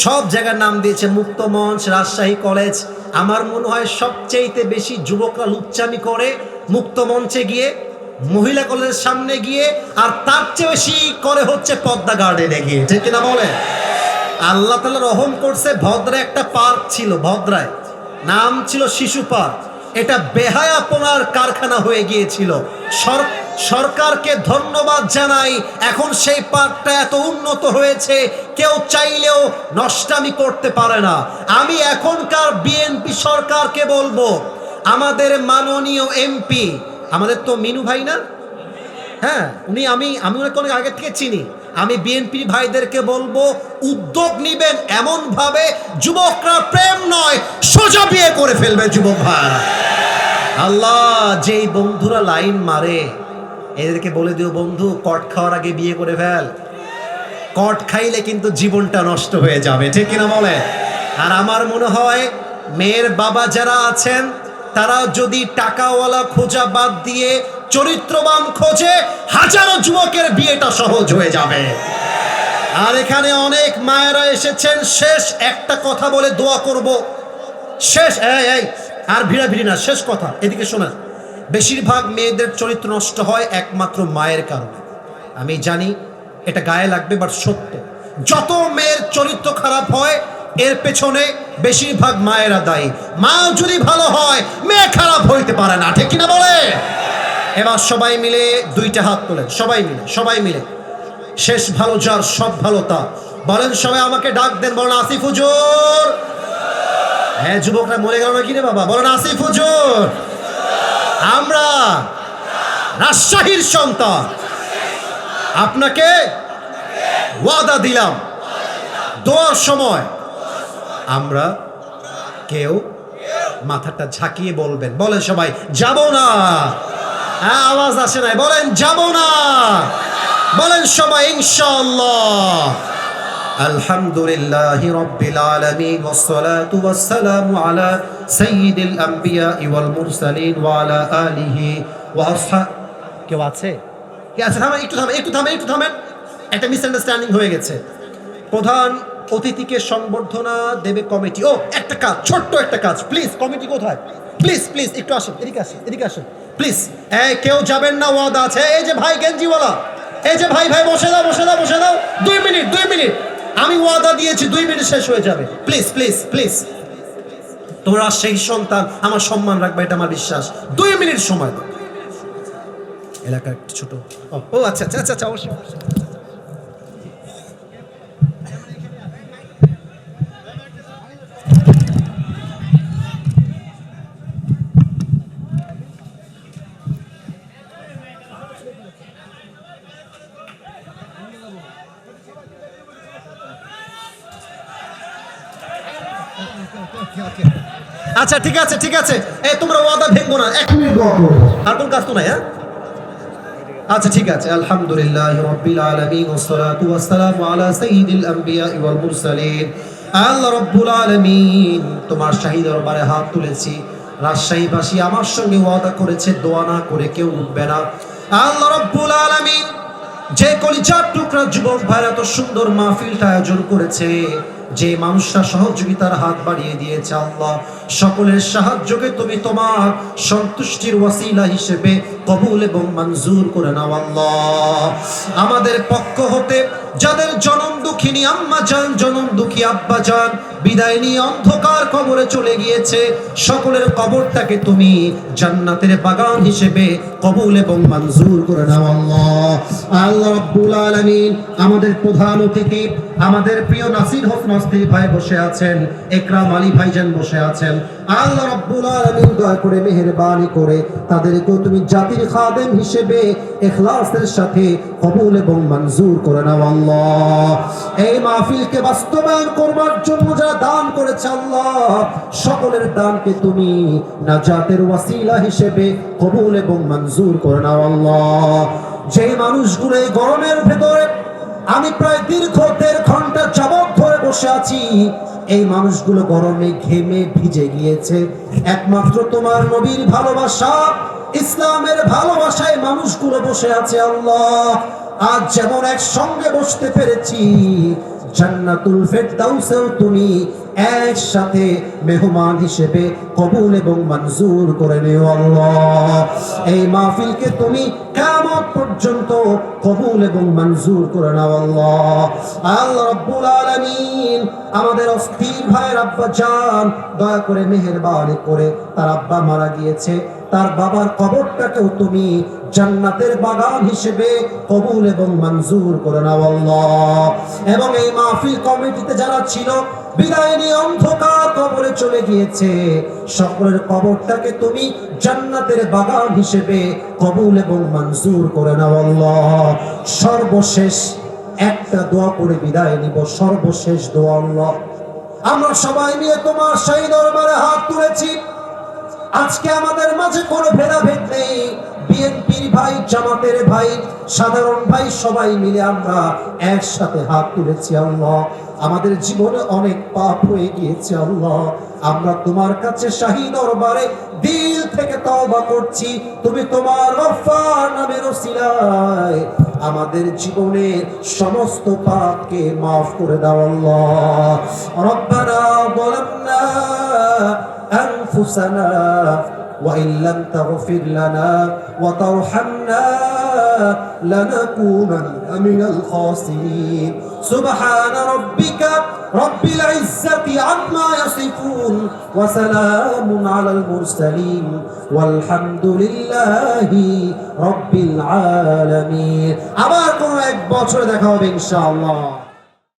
সব জায়গার নাম দিয়েছে মুক্ত মঞ্চ, রাজশাহী কলেজ। আমার মনে হয় সবচেয়ে বেশি যুবকরা লুচ্চামি করে মুক্ত মঞ্চে গিয়ে, মহিলা কলেজের সামনে গিয়ে, আর তার চেয়ে বেশি করে হচ্ছে পদ্মা গার্ডেনে গিয়ে, ঠিক কিনা বলে? আল্লাহ তাআলা রহম করছে, ভদ্রায় একটা পার্ক ছিল, ভদ্রায় নাম ছিল শিশু পার্ক। এটা বেহায়াপনার কারখানা হয়ে গিয়েছিল। সরকারকে ধন্যবাদ জানাই, এখন সেই পার্কটা এত উন্নত হয়েছে, কেউ চাইলেও নষ্টামি করতে পারে না। আমি এখনকার বিএনপি সরকারকে বলবো, আমাদের মাননীয় এমপি, আমাদের তো মিনু ভাই না, হ্যাঁ উনি, আমি ওনাকে অনেক আগে থেকে চিনি। আমি বিএনপি ভাইদেরকে বলবো, উদ্যোগ নিবেন এমন ভাবে যুবকরা প্রেম নয় সোজা বিয়ে করে ফেলবে যুবক ভাই। আল্লাহ, যেই বন্ধুরা লাইন মারে এদেরকে বলে দিও, বন্ধু কট খাওয়ার আগে বিয়ে করে ফেল, কট খাইলে কিন্তু জীবনটা নষ্ট হয়ে যাবে, ঠিক কিনা বলে? আর আমার মনে হয় মেয়ের বাবা যারা আছেন, তারা যদি টাকাওয়ালা খোঁজা বাদ দিয়ে চরিত্রবান খোঁজে, হাজারো যুবকের বিয়েটা সহজ হয়ে যাবে। আর এখানে অনেক মায়েরা এসেছেন, শেষ একটা কথা বলে দোয়া করব, শেষ এই আর ভিড়াভিড়ি না, শেষ কথা এদিকে শোনা। বেশিরভাগ মেয়েদের চরিত্র নষ্ট হয় একমাত্র মায়ের কারণে। আমি জানি এটা গায়ে লাগবে, বাট সত্য। যত মেয়ের চরিত্র খারাপ হয় এর পেছনে বেশিরভাগ মায়েরা দায়ী। মা যদি ভালো হয় মেয়ে খারাপ হইতে পারে না, ঠিক কিনা বলে? এবার সবাই মিলে 2টা হাত তোলেন, সবাই মিলে। শেষ ভালো যার সব ভালো তা, বলেন সবাই, আমাকে ডাক দেন, বলেন আসিফ হুজুর। হ্যাঁ যুবকরা মরে গেল নাকি রে বাবা, বলেন আসিফ হুজুর। আমরা রাজশাহীর সন্তান, আপনাকে ওয়াদা দিলাম, দোয়ার সময় আমরা কেউ মাথাটা ঝাঁকিয়ে বলবেন, বলেন সবাই যাব না। হ্যাঁ আওয়াজ আসে নাই, বলেন যাব না, বলেন সবাই ইনশাআল্লাহ। আলহামদুলিল্লাহি রাব্বিল আলামিন ওয়াসসালাতু ওয়াসসালামু আলা সাইয়্যিদিল আম্বিয়া ওয়াল মুরসালিন ওয়া আলা আলিহি ওয়া আসহাবিহি। কেউ আছে? কে আছে? একটু থামেন, একটা মিসআন্ডারস্ট্যান্ডিং হয়ে গেছে। প্রধান অতিথিকে সংবর্ধনা দেবে কমিটি। ও একটা কাজ, ছোট্ট একটা কাজ, প্লিজ। কমিটি কোথায়? প্লিজ একটু আসেন, এদিকে আসেন প্লিজ। কেউ যাবেন না, ওয়াদা আছে। এই যে ভাই গেঞ্জিওয়ালা, এই যে ভাই বসে দাও 2 মিনিট। আমি ওয়াদা দিয়েছি 2 মিনিট শেষ হয়ে যাবে। প্লিজ তোমরা সেই সন্তান, আমার সম্মান রাখবে, এটা আমার বিশ্বাস। 2 মিনিট সময় দাও। এলাকা একটু ছোট। ও আচ্ছা অবশ্যই। আচ্ছা ঠিক আছে, এই তোমরা ওয়াদা ভেঙো না, 1 মিনিট দোয়া করব, আর কোন কাজ তো নাই। হ্যাঁ আচ্ছা ঠিক আছে। আলহামদুলিল্লাহি রাব্বিল আলামিন ওয়াসসালাতু ওয়াসসালামু আলা সাইয়্যিদিল আম্বিয়া ওয়াল মুরসালিন। আল্লাহ রাব্বুল আলামিন, তোমার শাহী দরবারে হাত তুলেছি। রাজশাহীবাসী আমার সঙ্গে ওয়াদা করেছে, দোয়া না করে কেউ উঠবে না। আল্লাহ রাব্বুল আলামিন, যে কলিজার টুকরা যুবক ভাইরা এত সুন্দর মাহফিলটা আয়োজন করেছে, যে মানুষরা সহযোগিতার হাত বাড়িয়ে দিয়েছে, আল্লাহ সকলের সাহায্যকে তুমি তোমার সন্তুষ্টির ওয়াসিলা হিসেবে কবুল এবং মঞ্জুর করে নাও আল্লাহ। আমাদের পক্ষ হতে যাদের জনম দুঃখিনী আম্মা জান, জনম দুঃখী আব্বা জান বিদায় নিয়ে অন্ধকার কবরে চলে গিয়েছে, সকলের কবরটাকে তুমি জান্নাতের বাগান হিসেবে কবুল এবং মঞ্জুর করে নাও আল্লাহ। আল্লাহ রাব্বুল আলামিন, আমাদের প্রধান অতিথি আমাদের প্রিয় নাসির হোসেন ভাই বসে আছেন, একরাম আলী ভাইজান বসে আছেন, আল্লাহ রাব্বুল আলামিন দয়া করে মেহেরবানি করে তাদেরকেও তুমি জাতির খাদেম হিসেবে ইখলাসের সাথে কবুল এবং মঞ্জুর করে নাও আল্লাহ। এই মাহফিলকে বাস্তবায়ন করবার জন্য যারা দান করেছে আল্লাহ, সকলের দানকে তুমি নাজাতের ওয়াসিলা হিসেবে কবুল এবং মঞ্জুর করে নাও আল্লাহ। যে মানুষগুলো এই গরমের ভেতরে, আমি প্রায় দীর্ঘ 1.5 ঘন্টা যাবত ধরে বসে আছি, এই মানুষগুলো গরমে ঘেমে ভিজে গিয়েছে, একমাত্র তোমার নবীর ভালোবাসা, ইসলামের ভালোবাসায় মানুষগুলো বসে আছে আল্লাহ। আজ যেমন একসঙ্গে বসতে পেরেছি, জান্নাতুল ফেরদাউসেও তুমি একসাথে মেহমান হিসেবে কবুল এবং মঞ্জুর করে নিও আল্লাহ। এই মাহফিলকে তুমি কিয়ামত পর্যন্ত কবুল এবং মঞ্জুর করে নাও আল্লাহ। আল্লাহ রাব্বুল আলামিন আমাদের অস্থির ভাইয়ের আব্বা জান দয়া করে মেহেরবানি করে, তার আব্বা মারা গিয়েছে, তার বাবার কবরটাকেও তুমি জান্নাতের বাগান হিসেবে কবুল এবং মঞ্জুর করে নাও আল্লাহ। এবং এই মাহফিল কমিটিতে যারা ছিল, বিদায় নিয়ে অন্ধকার কবরে চলে গিয়েছে, সকলের কবরটাকে তুমি জান্নাতের বাগান হিসেবে কবুল এবং মঞ্জুর করে নাও আল্লাহ। সর্বশেষ একটা দোয়া করে বিদায় নিব, সর্বশেষ দোয়া আল্লাহ। আমরা সবাই মিলে তোমার শাহী দরবারে হাত তুলেছি। আজকে আমাদের মাঝে কোনো ভেদাভেদ নেই, বিএনপির ভাই, জামাতের ভাই, সাধারণ ভাই, সবাই মিলে আমরা একসাথে হাত তুলেছি আল্লাহ। আমাদের জীবনে অনেক পাপ হয়ে গিয়েছে আল্লাহ, আমরা তোমার কাছে শাহী দরবারে দিল থেকে তওবা করছি, তুমি তোমার গফফার নামের ওসিলায় আমাদের জীবনের সমস্ত পাপকে মাফ করে দাও আল্লাহ। রব্বানা যালামনা আনফুসানা وإن لم تغفر لنا وترحمنا لنكونن من الخاسرين سبحان ربك رب العزة عما يصفون وسلام على المرسلين والحمد لله رب العالمين। আবার কোন এক বছর দেখা হবে ইনশাআল্লাহ।